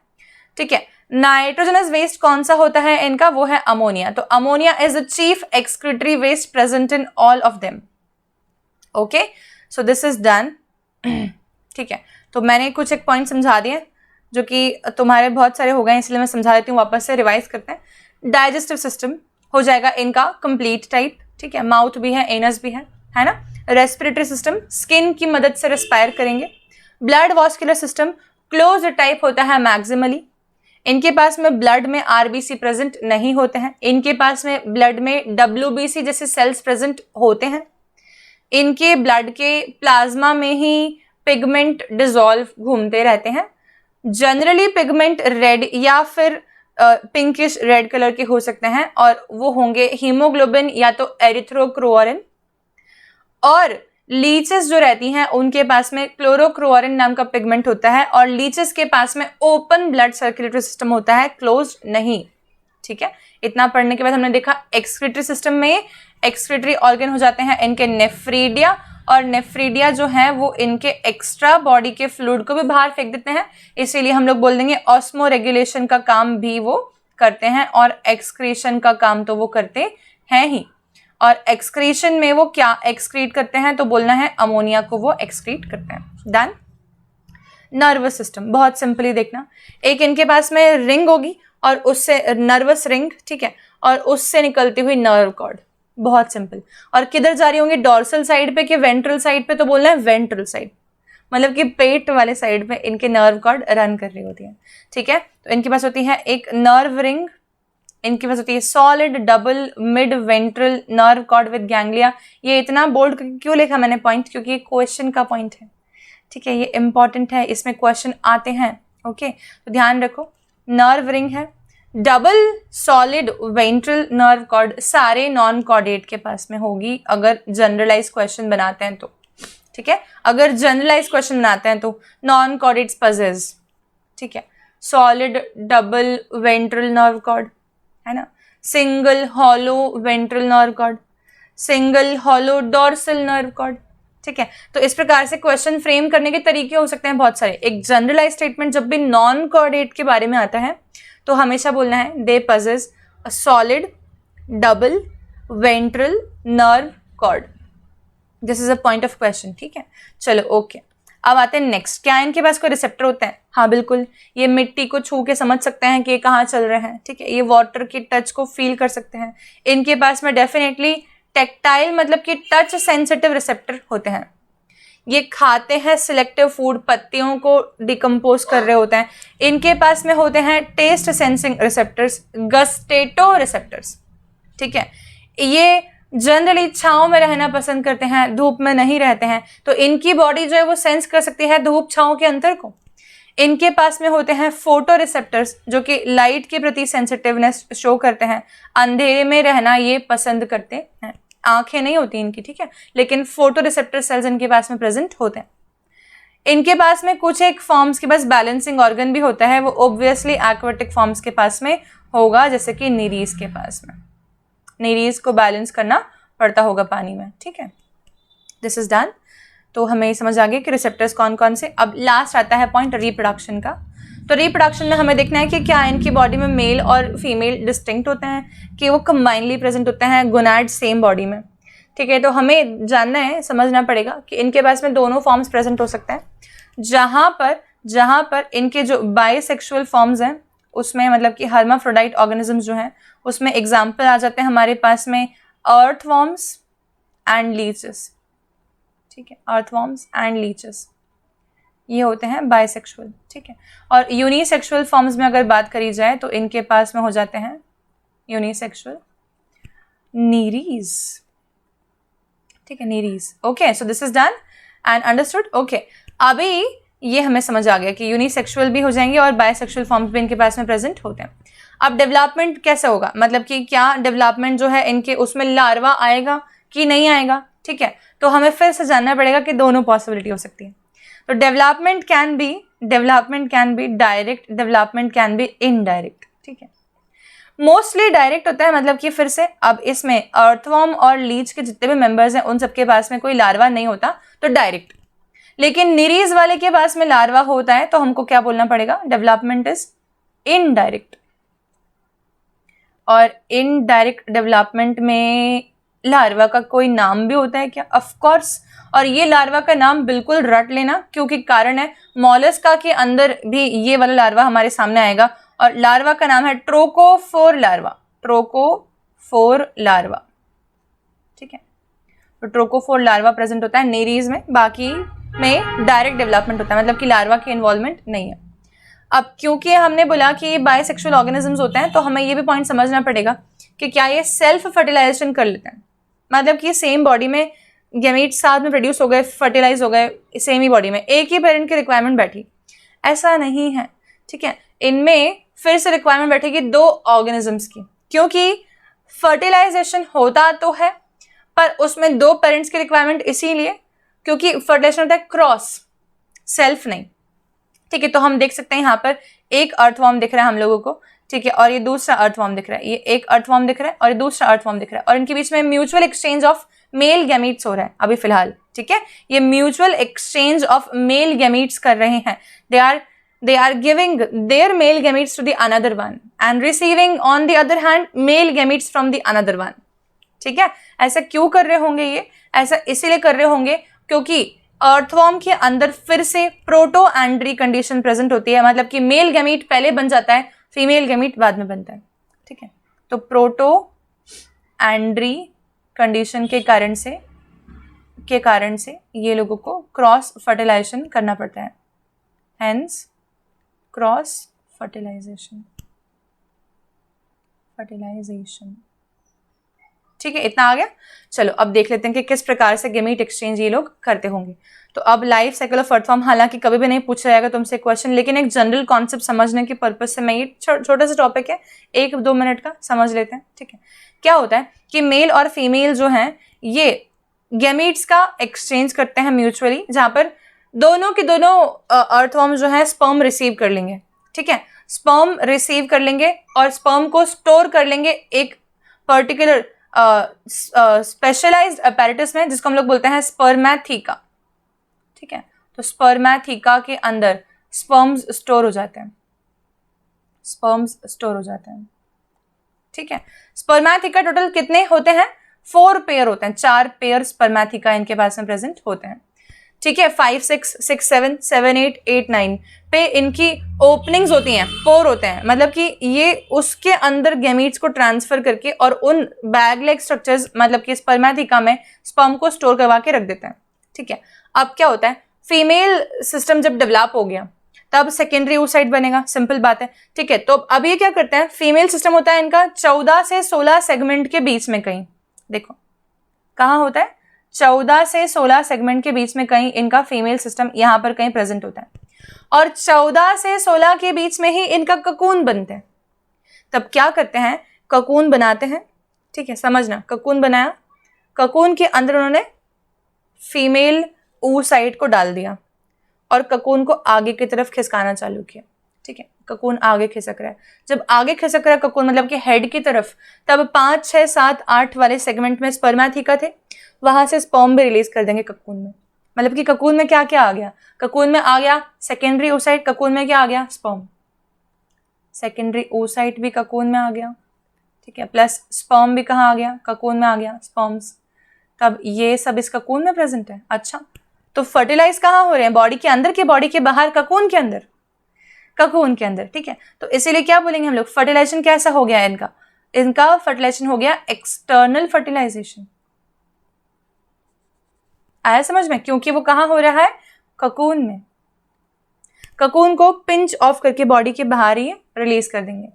ठीक है। नाइट्रोजनस वेस्ट कौन सा होता है इनका, वो है अमोनिया। तो ammonia is the chief excretory waste present in all of them. Okay, so this is done. ठीक है, तो मैंने कुछ एक पॉइंट समझा दिए जो कि तुम्हारे बहुत सारे हो गए, इसलिए मैं समझा देती हूँ, वापस से रिवाइज करते हैं। डाइजेस्टिव सिस्टम हो जाएगा इनका कंप्लीट टाइप, ठीक है, माउथ भी है, एनस भी है ना। रेस्पिरेटरी सिस्टम स्किन की मदद से रेस्पायर करेंगे। Blood vascular system close type होता है मैक्सिमली। इनके पास में ब्लड में आरबीसी प्रेजेंट नहीं होते हैं, इनके पास में ब्लड में डब्ल्यूबीसी जैसे सेल्स प्रेजेंट होते हैं। इनके ब्लड के प्लाज्मा में ही पिगमेंट डिसॉल्व घूमते रहते हैं। जनरली पिगमेंट रेड या फिर पिंकिश रेड कलर के हो सकते हैं और वो होंगे हीमोग्लोबिन या तो एरिथ्रोक्रोरिन। और लीचेस जो रहती हैं उनके पास में क्लोरोक्रोरिन नाम का पिगमेंट होता है और लीचेस के पास में ओपन ब्लड सर्कुलेटरी सिस्टम होता है, क्लोज नहीं। ठीक है, इतना पढ़ने के बाद हमने देखा एक्सक्रीटरी सिस्टम में एक्सक्रीटरी ऑर्गन हो जाते हैं इनके नेफ्रीडिया, और नेफ्रीडिया जो है वो इनके एक्स्ट्रा बॉडी के फ्लूइड को भी बाहर फेंक देते हैं, इसीलिए हम लोग बोल देंगे ऑस्मो रेगुलेशन का काम भी वो करते हैं और एक्सक्रीशन का काम तो वो करते हैं ही। और एक्सक्रीशन में वो क्या एक्सक्रीट करते हैं, तो बोलना है अमोनिया को वो एक्सक्रीट करते हैं। डन। नर्वस सिस्टम बहुत सिंपली देखना, एक इनके पास में रिंग होगी और उससे नर्वस रिंग, ठीक है, और उससे निकलती हुई नर्व कॉर्ड, बहुत सिंपल। और किधर जा रही होंगी, डोर्सल साइड पे कि वेंट्रल साइड पे, तो बोलना है वेंट्रल साइड, मतलब कि पेट वाले साइड पे इनके नर्व कॉर्ड रन कर रही होती है। ठीक है, तो इनके पास होती है एक नर्व रिंग, इनके पास होती है solid double mid ventral nerve cord with ganglia. ये इतना बोल्ड क्यों लिखा मैंने पॉइंट, क्योंकि ये क्वेश्चन का पॉइंट है। ठीक है, ये इंपॉर्टेंट है, इसमें क्वेश्चन आते हैं। ओके, तो ध्यान रखो, नर्व रिंग है, double solid ventral nerve cord सारे नॉन कॉर्डेट के पास में होगी अगर जनरलाइज क्वेश्चन बनाते हैं तो। ठीक है, अगर जनरलाइज क्वेश्चन बनाते हैं तो नॉन कॉर्डेट पजेस, ठीक है, solid double ventral nerve cord है ना, single hollow ventral nerve cord, single hollow dorsal nerve cord. ठीक है, तो इस प्रकार से क्वेश्चन फ्रेम करने के तरीके हो सकते हैं बहुत सारे। एक जनरलाइज स्टेटमेंट जब भी नॉन कॉर्डेट के बारे में आता है तो हमेशा बोलना है they possess a solid double ventral nerve cord, this is a point of question. ठीक है, चलो ओके, अब आते हैं नेक्स्ट। क्या इनके पास कोई रिसेप्टर होते हैं? हाँ बिल्कुल, ये मिट्टी को छू के समझ सकते हैं कि ये कहाँ चल रहे हैं। ठीक है, ये वाटर की टच को फील कर सकते हैं। इनके पास में डेफिनेटली टेक्टाइल मतलब कि टच सेंसिटिव रिसेप्टर होते हैं। ये खाते हैं सिलेक्टिव फूड, पत्तियों को डिकम्पोज कर रहे होते हैं। इनके पास में होते हैं टेस्ट सेंसिंग रिसेप्टर्स, गस्टेटो रिसेप्टर्स। ठीक है, ये जनरली छांव में रहना पसंद करते हैं, धूप में नहीं रहते हैं, तो इनकी बॉडी जो है वो सेंस कर सकती है धूप छांव के अंतर को। इनके पास में होते हैं फोटो रिसेप्टर्स जो कि लाइट के प्रति सेंसिटिवनेस शो करते हैं, अंधेरे में रहना ये पसंद करते हैं। आंखें नहीं होती इनकी, ठीक है, लेकिन फोटो रिसेप्टर सेल्स इनके पास में प्रेजेंट होते हैं। इनके पास में कुछ एक फॉर्म्स के पास बैलेंसिंग ऑर्गन भी होता है, वो ऑब्वियसली एक्वेटिक फॉर्म्स के पास में होगा, जैसे कि नीरीज के पास में। नीरीज को बैलेंस करना पड़ता होगा पानी में। ठीक है, दिस इज डन। तो हमें समझ आ गया कि रिसेप्टर्स कौन कौन से। अब लास्ट आता है पॉइंट रिप्रोडक्शन का। तो रिप्रोडक्शन में हमें देखना है कि क्या इनकी बॉडी में मेल और फीमेल डिस्टिंक्ट होते हैं, कि वो कंबाइनली प्रेजेंट होते हैं गोनाड सेम बॉडी में। ठीक है, तो हमें जानना है, समझना पड़ेगा कि इनके पास में दोनों फॉर्म्स प्रेजेंट हो सकते हैं। जहाँ पर इनके जो बाइसेक्सुअल फॉर्म्स हैं उसमें मतलब कि हर्माफ्रोडाइट ऑर्गेनिजम्स जो हैं उसमें एग्जाम्पल आ जाते हैं हमारे पास में अर्थवॉर्म्स एंड लीचेस। ठीक है, अर्थवॉर्म्स एंड लीचेस ये होते हैं बाइसेक्सुअल। ठीक है, और यूनिसेक्सुअल फॉर्म्स में अगर बात करी जाए तो इनके पास में हो जाते हैं यूनिसेक्सुअल नीरीज। ठीक है, Nereis. Okay, so this is done and understood. Okay, अभी ये हमें समझ आ गया कि यूनिसेक्सुअल भी हो जाएंगे और बाइसेक्सुअल फॉर्म्स भी इनके पास में प्रेजेंट होते हैं। अब डेवलपमेंट कैसे होगा, मतलब कि क्या डेवलपमेंट जो है इनके उसमें लार्वा आएगा कि नहीं आएगा। ठीक है, तो हमें फिर से जानना पड़ेगा कि दोनों पॉसिबिलिटी हो सकती है। तो development can be direct, development can be indirect. ठीक है, मोस्टली डायरेक्ट होता है, मतलब कि फिर से अब इसमें अर्थवॉर्म और लीच के जितने भी मेंबर्स हैं उन सबके पास में कोई लार्वा नहीं होता तो डायरेक्ट। लेकिन नीरीज वाले के पास में लार्वा होता है तो हमको क्या बोलना पड़ेगा, डेवलपमेंट इज इनडायरेक्ट। और इनडायरेक्ट डेवलपमेंट में लार्वा का कोई नाम भी होता है क्या? Of course. और ये लार्वा का नाम बिल्कुल रट लेना, क्योंकि कारण है मॉलस्का के अंदर भी ये वाला लार्वा हमारे सामने आएगा, और लार्वा का नाम है ट्रोकोफोर लार्वा। ट्रोकोफोर लार्वा, ठीक है। तो ट्रोकोफोर लार्वा प्रेजेंट होता है नेरीज में, बाकी में डायरेक्ट डेवलपमेंट होता है, मतलब कि लार्वा की इन्वॉल्वमेंट नहीं है। अब क्योंकि हमने बोला कि ये बायसेक्सुअल ऑर्गेनिजम्स होते हैं, तो हमें ये भी पॉइंट समझना पड़ेगा कि क्या ये सेल्फ फर्टिलाइजेशन कर लेते हैं, मतलब कि सेम बॉडी में गैमीट्स साथ में प्रोड्यूस हो गए, फर्टिलाइज हो गए सेम ही बॉडी में, एक ही पेरेंट की रिक्वायरमेंट बैठी। ऐसा नहीं है, ठीक है। इनमें फिर से रिक्वायरमेंट बैठेगी दो ऑर्गेनिजम्स की, क्योंकि फर्टिलाइजेशन होता तो है पर उसमें दो पेरेंट्स की रिक्वायरमेंट इसीलिए क्योंकि फर्टिलाइजेशन होता है क्रॉस, सेल्फ नहीं, ठीक है। तो हम देख सकते हैं यहाँ पर एक अर्थवॉर्म दिख रहा है हम लोगों को, ठीक है, और ये दूसरा अर्थवॉर्म दिख रहा है, ये एक अर्थवॉर्म दिख रहा है और ये दूसरा अर्थवॉर्म दिख रहा है, और इनके बीच में mutual exchange of male gametes हो रहा है अभी फिलहाल, ठीक है। ये mutual exchange of male gametes कर रहे हैं। they are giving their male gametes to the another one and receiving on the other hand male gametes from the another one, ठीक है। ऐसा क्यों कर रहे होंगे? ये ऐसा इसीलिए कर रहे होंगे क्योंकि अर्थवॉर्म के अंदर फिर से प्रोटो एंड्री कंडीशन प्रेजेंट होती है, मतलब कि मेल गैमीट पहले बन जाता है, फीमेल गैमीट बाद में बनता है, ठीक है। तो प्रोटो एंड्री कंडीशन के कारण से ये लोगों को क्रॉस फर्टिलाइजेशन करना पड़ता है, हेंस क्रॉस फर्टिलाइजेशन, ठीक है। इतना आ गया। चलो अब देख लेते हैं कि किस प्रकार से गैमीट एक्सचेंज ये लोग करते होंगे। तो अब लाइफ साइकिल ऑफ अर्थवॉर्म हालांकि कभी भी नहीं पूछा जाएगा तुमसे क्वेश्चन, लेकिन एक जनरल कॉन्सेप्ट समझने के पर्पज से मैं ये छोटा सा टॉपिक है 1-2 मिनट का समझ लेते हैं, ठीक है। क्या होता है कि मेल और फीमेल जो हैं ये गैमीट्स का एक्सचेंज करते हैं म्यूचुअली, जहां पर दोनों के दोनों अर्थवॉर्म जो है स्पर्म रिसीव कर लेंगे, ठीक है। स्पर्म रिसीव कर लेंगे और स्पर्म को स्टोर कर लेंगे एक पर्टिकुलर स्पेशलाइज्ड अपैरेटस में, जिसको हम लोग बोलते हैं स्पर्मैथिका, ठीक है। तो स्पर्मैथिका के अंदर स्पर्म्स स्टोर हो जाते हैं, ठीक है। स्पर्मैथिका टोटल कितने होते हैं? 4 पेयर होते हैं, 4 पेयर स्पर्मैथिका इनके पास में प्रेजेंट होते हैं, ठीक है। 5, 6, 6, 7, 7, 8, 8, 9 पे इनकी ओपनिंग्स होती हैं, पोर होते हैं, मतलब कि ये उसके अंदर गैमीट्स को ट्रांसफर करके और उन बैग लाइक स्ट्रक्चर्स, मतलब कि स्पर्मैथिका में स्पर्म को स्टोर करवा के रख देते हैं, ठीक है। अब क्या होता है, फीमेल सिस्टम जब डेवलप हो गया तब सेकेंडरी oocyte बनेगा, सिंपल बात है, ठीक है। तो अब ये क्या करते हैं, फीमेल सिस्टम होता है इनका 14 से 16 सेगमेंट के बीच में, कहीं देखो कहाँ होता है, 14 से 16 सेगमेंट के बीच में कहीं इनका फीमेल सिस्टम यहाँ पर कहीं प्रेजेंट होता है, और 14 से 16 के बीच में ही इनका ककून बनते हैं। तब क्या करते हैं, ककून बनाते हैं, ठीक है, समझना, ककून बनाया, ककून के अंदर उन्होंने फीमेल oocyte को डाल दिया और ककून को आगे की तरफ खिसकाना चालू किया, ठीक है। ककून आगे खिसक रहा है, जब आगे खिसक रहा है ककून मतलब कि हेड की तरफ, तब 5, 6, 7, 8 वाले सेगमेंट में स्पर्मैथिका थे, वहां से स्पर्म भी रिलीज कर देंगे ककून में, मतलब कि ककून में क्या क्या आ गया, ककून में आ गया सेकेंडरी oocyte, ककून में क्या आ गया, स्पर्म, सेकेंडरी oocyte भी ककून में आ गया, ठीक है, प्लस स्पर्म भी कहाँ आ गया, ककून में आ गया, स्पर्म्स। तब ये सब इस ककून में प्रेजेंट है। अच्छा, तो फर्टिलाइज कहाँ हो रहे हैं, बॉडी के अंदर के बॉडी के बाहर, ककून के अंदर, ककून के अंदर, ठीक है। तो इसीलिए क्या बोलेंगे हम लोग, फर्टिलाइजेशन कैसा हो गया इनका फर्टिलाइजेशन हो गया एक्सटर्नल फर्टिलाइजेशन। आया समझ में, क्योंकि वो कहाँ हो रहा है, ककून में। ककून को पिंच ऑफ करके बॉडी के बाहर ही रिलीज कर देंगे।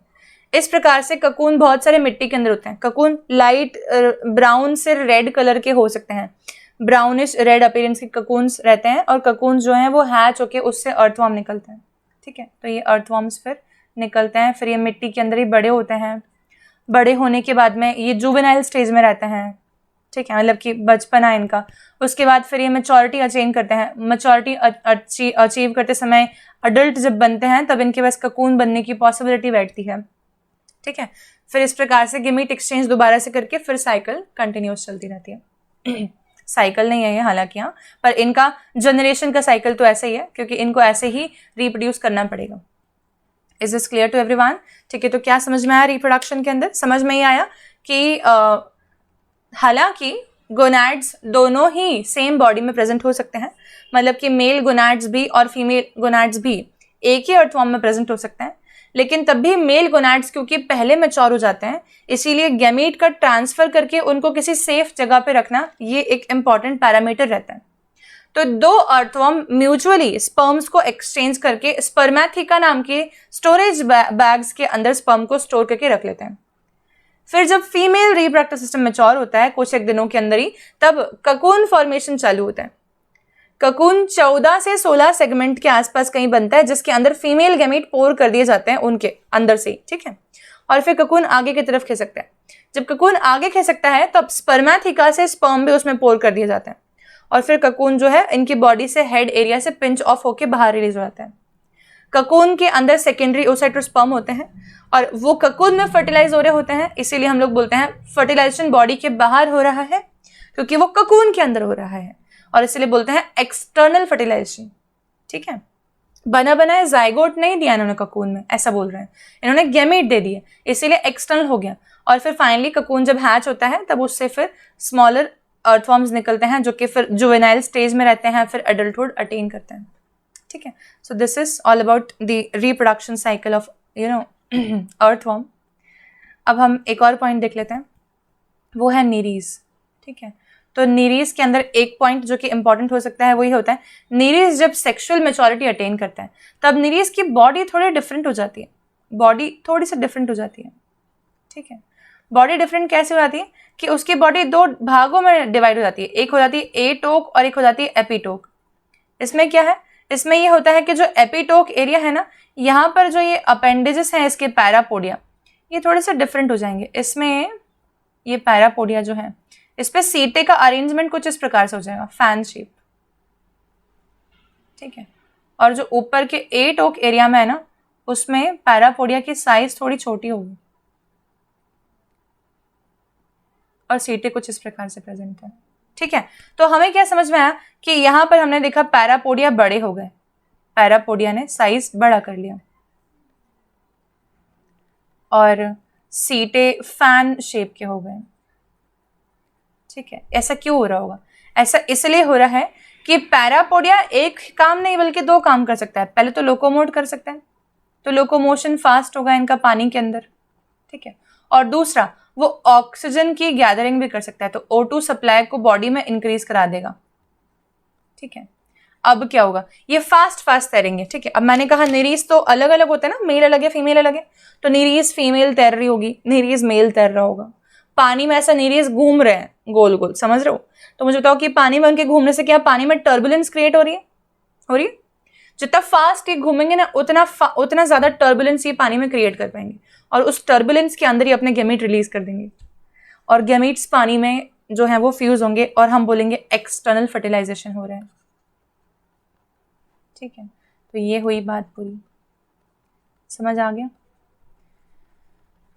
इस प्रकार से ककून बहुत सारे मिट्टी के अंदर होते हैं। ककून लाइट ब्राउन से रेड कलर के हो सकते हैं, ब्राउनिश रेड अपीयरेंस के ककून्स रहते हैं, और ककून जो है वो हैच होके उससे अर्थवॉर्म निकलते हैं, ठीक है। तो ये अर्थवॉर्म्स फिर निकलते हैं, फिर ये मिट्टी के अंदर ही बड़े होते हैं। बड़े होने के बाद में ये जुवेनाइल स्टेज में रहते हैं, ठीक है, मतलब कि बचपना इनका। उसके बाद फिर ये मैच्योरिटी अचीव करते हैं। मैच्योरिटी अचीव करते समय अडल्ट जब बनते हैं तब इनके पास ककून बनने की पॉसिबिलिटी बैठती है, ठीक है। फिर इस प्रकार से गैमीट एक्सचेंज दोबारा से करके फिर साइकिल कंटिन्यूस चलती रहती है। साइकिल नहीं है ये हालांकि यहाँ, पर इनका जनरेशन का साइकिल तो ऐसे ही है, क्योंकि इनको ऐसे ही रिप्रोड्यूस करना पड़ेगा। Is this clear to everyone? ठीक है, तो क्या समझ में आया रिप्रोडक्शन के अंदर? समझ में ही आया कि हालांकि गोनैड्स दोनों ही सेम बॉडी में प्रेजेंट हो सकते हैं, मतलब कि मेल गोनैड्स भी और फीमेल गोनैड्स भी एक ही अर्थवॉर्म में प्रेजेंट हो सकते हैं, लेकिन तब भी मेल गोनैड्स क्योंकि पहले मैच्योर हो जाते हैं, इसीलिए गैमीट का ट्रांसफर करके उनको किसी सेफ जगह पे रखना ये एक इंपॉर्टेंट पैरामीटर रहता है। तो दो अर्थवॉर्म म्यूचुअली स्पर्म्स को एक्सचेंज करके स्पर्मेथिका नाम के स्टोरेज बैग्स के अंदर स्पर्म को स्टोर करके रख लेते हैं। फिर जब फीमेल रिप्रोडक्टिव सिस्टम मैच्योर होता है कुछ एक दिनों के अंदर ही, तब ककून फॉर्मेशन चालू होता है। ककून 14 से 16 सेगमेंट के आसपास कहीं बनता है, जिसके अंदर फीमेल गैमीट पोर कर दिए जाते हैं उनके अंदर से, ठीक है। और फिर ककून आगे की तरफ खिसकता है। जब ककून आगे खिसकता है तब स्पर्मेथिका से स्पर्म भी उसमें पोर कर दिए जाते हैं, और फिर ककून जो है इनकी बॉडी से हेड एरिया से पिंच ऑफ होकर बाहर रिलीज हो जाता है। ककून के अंदर सेकेंडरी ओसाइटोस्पर्म होते हैं और वो ककून में फर्टिलाइज हो रहे होते हैं, इसीलिए हम लोग बोलते हैं फर्टिलाइजेशन बॉडी के बाहर हो रहा है, क्योंकि वो ककून के अंदर हो रहा है, और इसीलिए बोलते हैं एक्सटर्नल फर्टिलाइजेशन, ठीक है। बना बनाया जाइगोट नहीं दिया इन्होंने ककून में, ऐसा बोल रहे हैं, इन्होंने गैमीट दे दिए, इसीलिए एक्सटर्नल हो गया। और फिर फाइनली ककून जब हैच होता है तब उससे फिर स्मॉलर अर्थवॉर्म्स निकलते हैं, जो कि फिर जुवेनाइल स्टेज में रहते हैं, फिर एडल्टहुड अटेन करते हैं, ठीक है। सो this is all about the reproduction cycle of earthworm. अब हम एक और पॉइंट देख लेते हैं, वो है नीरीज, ठीक है। तो नीरीज के अंदर एक पॉइंट जो कि इंपॉर्टेंट हो सकता है वही होता है, नीरीज जब सेक्सुअल मैच्योरिटी अटेन करता है तब नीरीज की बॉडी थोड़ी डिफरेंट हो जाती है, बॉडी थोड़ी सी डिफरेंट हो जाती है, ठीक है। बॉडी डिफरेंट कैसे हो जाती है कि उसकी बॉडी दो भागों में डिवाइड हो जाती है, एक हो जाती है एटोक और एक हो जाती है एपिटोक। इसमें क्या है, इसमें ये होता है कि जो एपिटोक एरिया है ना, यहाँ पर जो ये अपेंडेजेस हैं इसके पैरापोडिया, ये थोड़े से डिफरेंट हो जाएंगे। इसमें ये पैरापोडिया जो है इस पे सीटे का अरेंजमेंट कुछ इस प्रकार से हो जाएगा, फैन शेप, ठीक है। और जो ऊपर के एटोक एरिया में है ना, उसमें पैरापोडिया की साइज थोड़ी छोटी होगी और सीटें कुछ इस प्रकार से प्रेजेंट है, ठीक है। तो हमें क्या समझ में आया कि यहाँ पर हमने देखा पैरापोडिया बड़े हो गए, पैरापोडिया ने साइज बड़ा कर लिया, और सीटें फैन शेप के हो गए, ठीक है। ऐसा क्यों हो रहा होगा? ऐसा इसलिए हो रहा है कि पैरापोडिया एक काम नहीं बल्कि दो काम कर सकता है। पहले तो लोकोमोट कर सकता है, तो लोकोमोशन फास्ट होगा इनका पानी के अंदर, ठीक है। और दूसरा वो ऑक्सीजन की गैदरिंग भी कर सकता है, तो O2 सप्लाई को बॉडी में इंक्रीज करा देगा, ठीक है। अब क्या होगा, ये फास्ट तैरेंगे, ठीक है। अब मैंने कहा नीरीज तो अलग अलग होते हैं ना, मेल अलग है फीमेल अलग है, तो नीरीज फीमेल तैर रही होगी, नीरीज मेल तैर रहा होगा। पानी में ऐसा नीरीज घूम रहे हैं गोल गोल, समझ रहे हो? तो मुझे बताओ कि पानी में उनके घूमने से क्या पानी में टर्बुलेंस क्रिएट हो रही है? जितना फास्ट ये घूमेंगे ना उतना ज्यादा टर्बुलेंस ये पानी में क्रिएट कर पाएंगे, और उस टर्बुलेंस के अंदर ही अपने गैमीट रिलीज कर देंगे, और गैमीट्स पानी में जो है वो फ्यूज होंगे, और हम बोलेंगे एक्सटर्नल फर्टिलाइजेशन हो रहा है, ठीक है। तो ये हुई बात पूरी, समझ आ गया?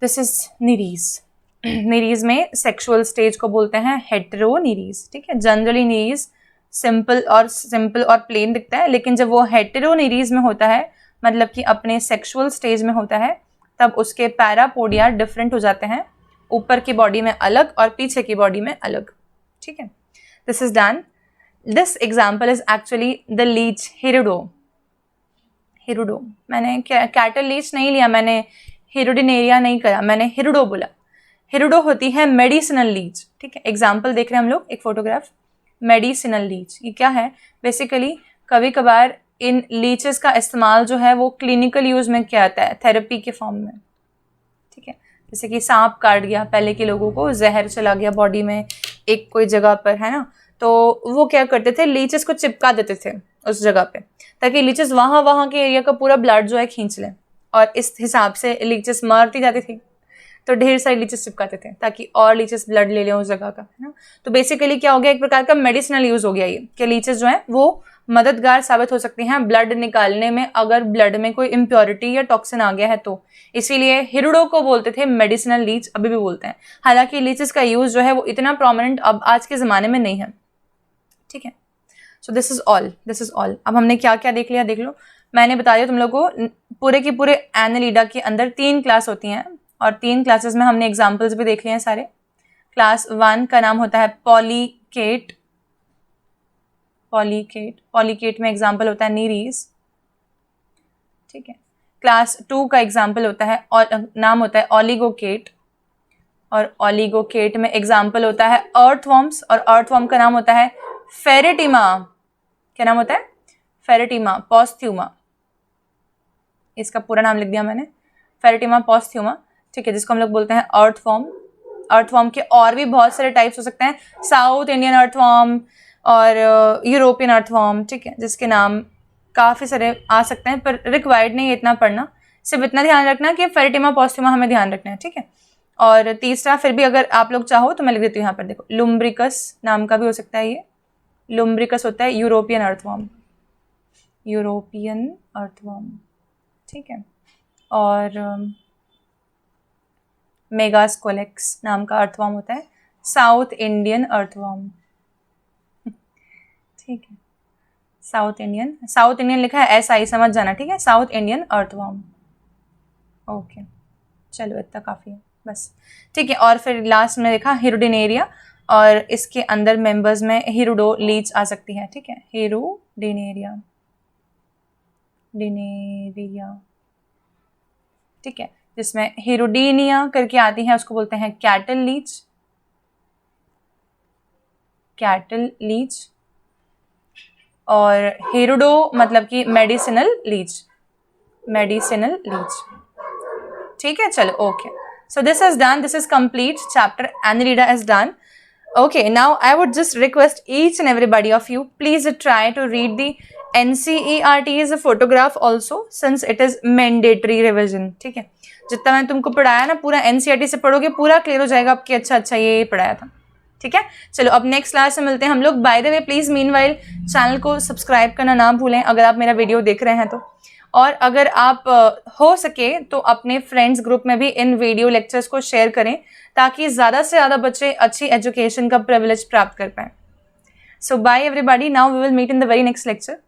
This is Nereis. नीरीज में सेक्सुअल स्टेज को बोलते हैं हेटेरोनीरीज, ठीक है। जनरली नीरीज सिंपल और प्लेन दिखता है, लेकिन जब वो हेटेरोनीरीज में होता है, मतलब कि अपने सेक्सुअल स्टेज में होता है, तब उसके पैरापोडिया डिफरेंट हो जाते हैं, ऊपर की बॉडी में अलग और पीछे की बॉडी में अलग, ठीक है। This is done. This example is actually the leech Hirudo. मैंने कैटल लीच नहीं लिया, मैंने हिरुडिनेरिया नहीं करा, मैंने हिरुडो बोला। हिरुडो होती है मेडिसिनल लीच, ठीक है। एग्जाम्पल देख रहे हैं हम लोग, एक फोटोग्राफ, मेडिसिनल लीच। ये क्या है? बेसिकली कभी कभार इन लीचेस का इस्तेमाल जो है वो क्लिनिकल यूज में किया जाता है, थेरेपी के फॉर्म में, ठीक है। जैसे कि सांप काट गया, पहले के लोगों को जहर चला गया बॉडी में एक कोई जगह पर, है ना, तो वो क्या करते थे, लीचेस को चिपका देते थे उस जगह पे, ताकि लीचेस वहाँ के एरिया का पूरा ब्लड जो है खींच लें, और इस हिसाब से लीचेस मरती जाती थी, तो ढेर सारी लीचेस चिपकाते थे ताकि और लीचेस ब्लड ले लें उस जगह का, है ना। तो बेसिकली क्या हो गया, एक प्रकार का मेडिसिनल यूज हो गया ये, कि लीचेस जो है वो मददगार साबित हो सकती हैं ब्लड निकालने में, अगर ब्लड में कोई इम्प्योरिटी या टॉक्सिन आ गया है तो। इसीलिए हिरुडो को बोलते थे मेडिसिनल लीच, अभी भी बोलते हैं। हालांकि लीचेस का यूज जो है वो इतना प्रोमिनेंट अब आज के ज़माने में नहीं है, ठीक है। सो दिस इज ऑल। अब हमने क्या क्या देख लिया, देख लो। मैंने बता दिया तुम लोग को पूरे के पूरे एनालिडा के अंदर 3 क्लास होती हैं और 3 क्लासेस में हमने एग्जाम्पल्स भी देख लिए हैं सारे। क्लास 1 का नाम होता है पॉलीकेट, पॉलीकेट में एग्जाम्पल होता है नीरीज, ठीक है। क्लास 2 का एग्जाम्पल होता है और नाम होता है ऑलिगोकेट, और ऑलिगोकेट में एग्जाम्पल होता है अर्थवॉर्म्स, और अर्थवॉर्म का नाम होता है फेरेटिमा। क्या नाम होता है? फेरेटिमा पोस्थ्यूमा, इसका पूरा नाम लिख दिया मैंने, फेरेटिमा पोस्थ्यूमा, ठीक है, जिसको हम लोग बोलते हैं अर्थवॉर्म। अर्थवॉर्म के और भी बहुत सारे टाइप्स हो सकते हैं, साउथ इंडियन अर्थवॉर्म और यूरोपियन अर्थवॉर्म, ठीक है, जिसके नाम काफ़ी सारे आ सकते हैं, पर रिक्वायर्ड नहीं है इतना पढ़ना, सिर्फ इतना ध्यान रखना कि फेरेटिमा पोस्थ्यूमा हमें ध्यान रखना है, ठीक है। और तीसरा फिर भी अगर आप लोग चाहो तो मैं लिख देती हूँ यहाँ पर, देखो लुम्ब्रिकस नाम का भी हो सकता है, ये लुम्ब्रिकस होता है यूरोपियन अर्थवॉर्म, यूरोपियन अर्थवॉर्म, ठीक है। और मेगास्कोलेक्स नाम का अर्थवॉर्म होता है साउथ इंडियन अर्थवॉर्म, ठीक है, साउथ इंडियन लिखा है SI, समझ जाना, ठीक है, साउथ इंडियन अर्थवॉर्म, ओके, चलो इतना काफ़ी है बस, ठीक है। और फिर लास्ट में देखा हिरुडिनेरिया, और इसके अंदर मेंबर्स में हिरुडो लीच आ सकती है, ठीक है, हिरुडिनेरिया, ठीक है, जिसमें हिरुडीनिया करके आती है, उसको बोलते हैं कैटल लीच, और हिरुडो मतलब कि मेडिसिनल लीच, ठीक है, चलो okay. So this is done, this is complete, chapter Annelida is done. Okay, now I would just request each and everybody of you, please try to read the NCERT's photograph also, since it is mandatory revision, ठीक है। जितना मैंने तुमको पढ़ाया ना पूरा NCERT से पढ़ोगे, पूरा क्लियर हो जाएगा आपकी, अच्छा ये पढ़ाया था, ठीक है। चलो अब नेक्स्ट क्लास में मिलते हैं हम लोग। By the way please meanwhile channel को सब्सक्राइब करना ना भूलें अगर आप मेरा वीडियो देख रहे हैं तो, और अगर आप हो सके तो अपने फ्रेंड्स ग्रुप में भी इन वीडियो लेक्चर्स को शेयर करें, ताकि ज़्यादा से ज़्यादा बच्चे अच्छी एजुकेशन का प्रिविलेज प्राप्त कर पाएँ। So bye everybody, now we will meet in the very next lecture.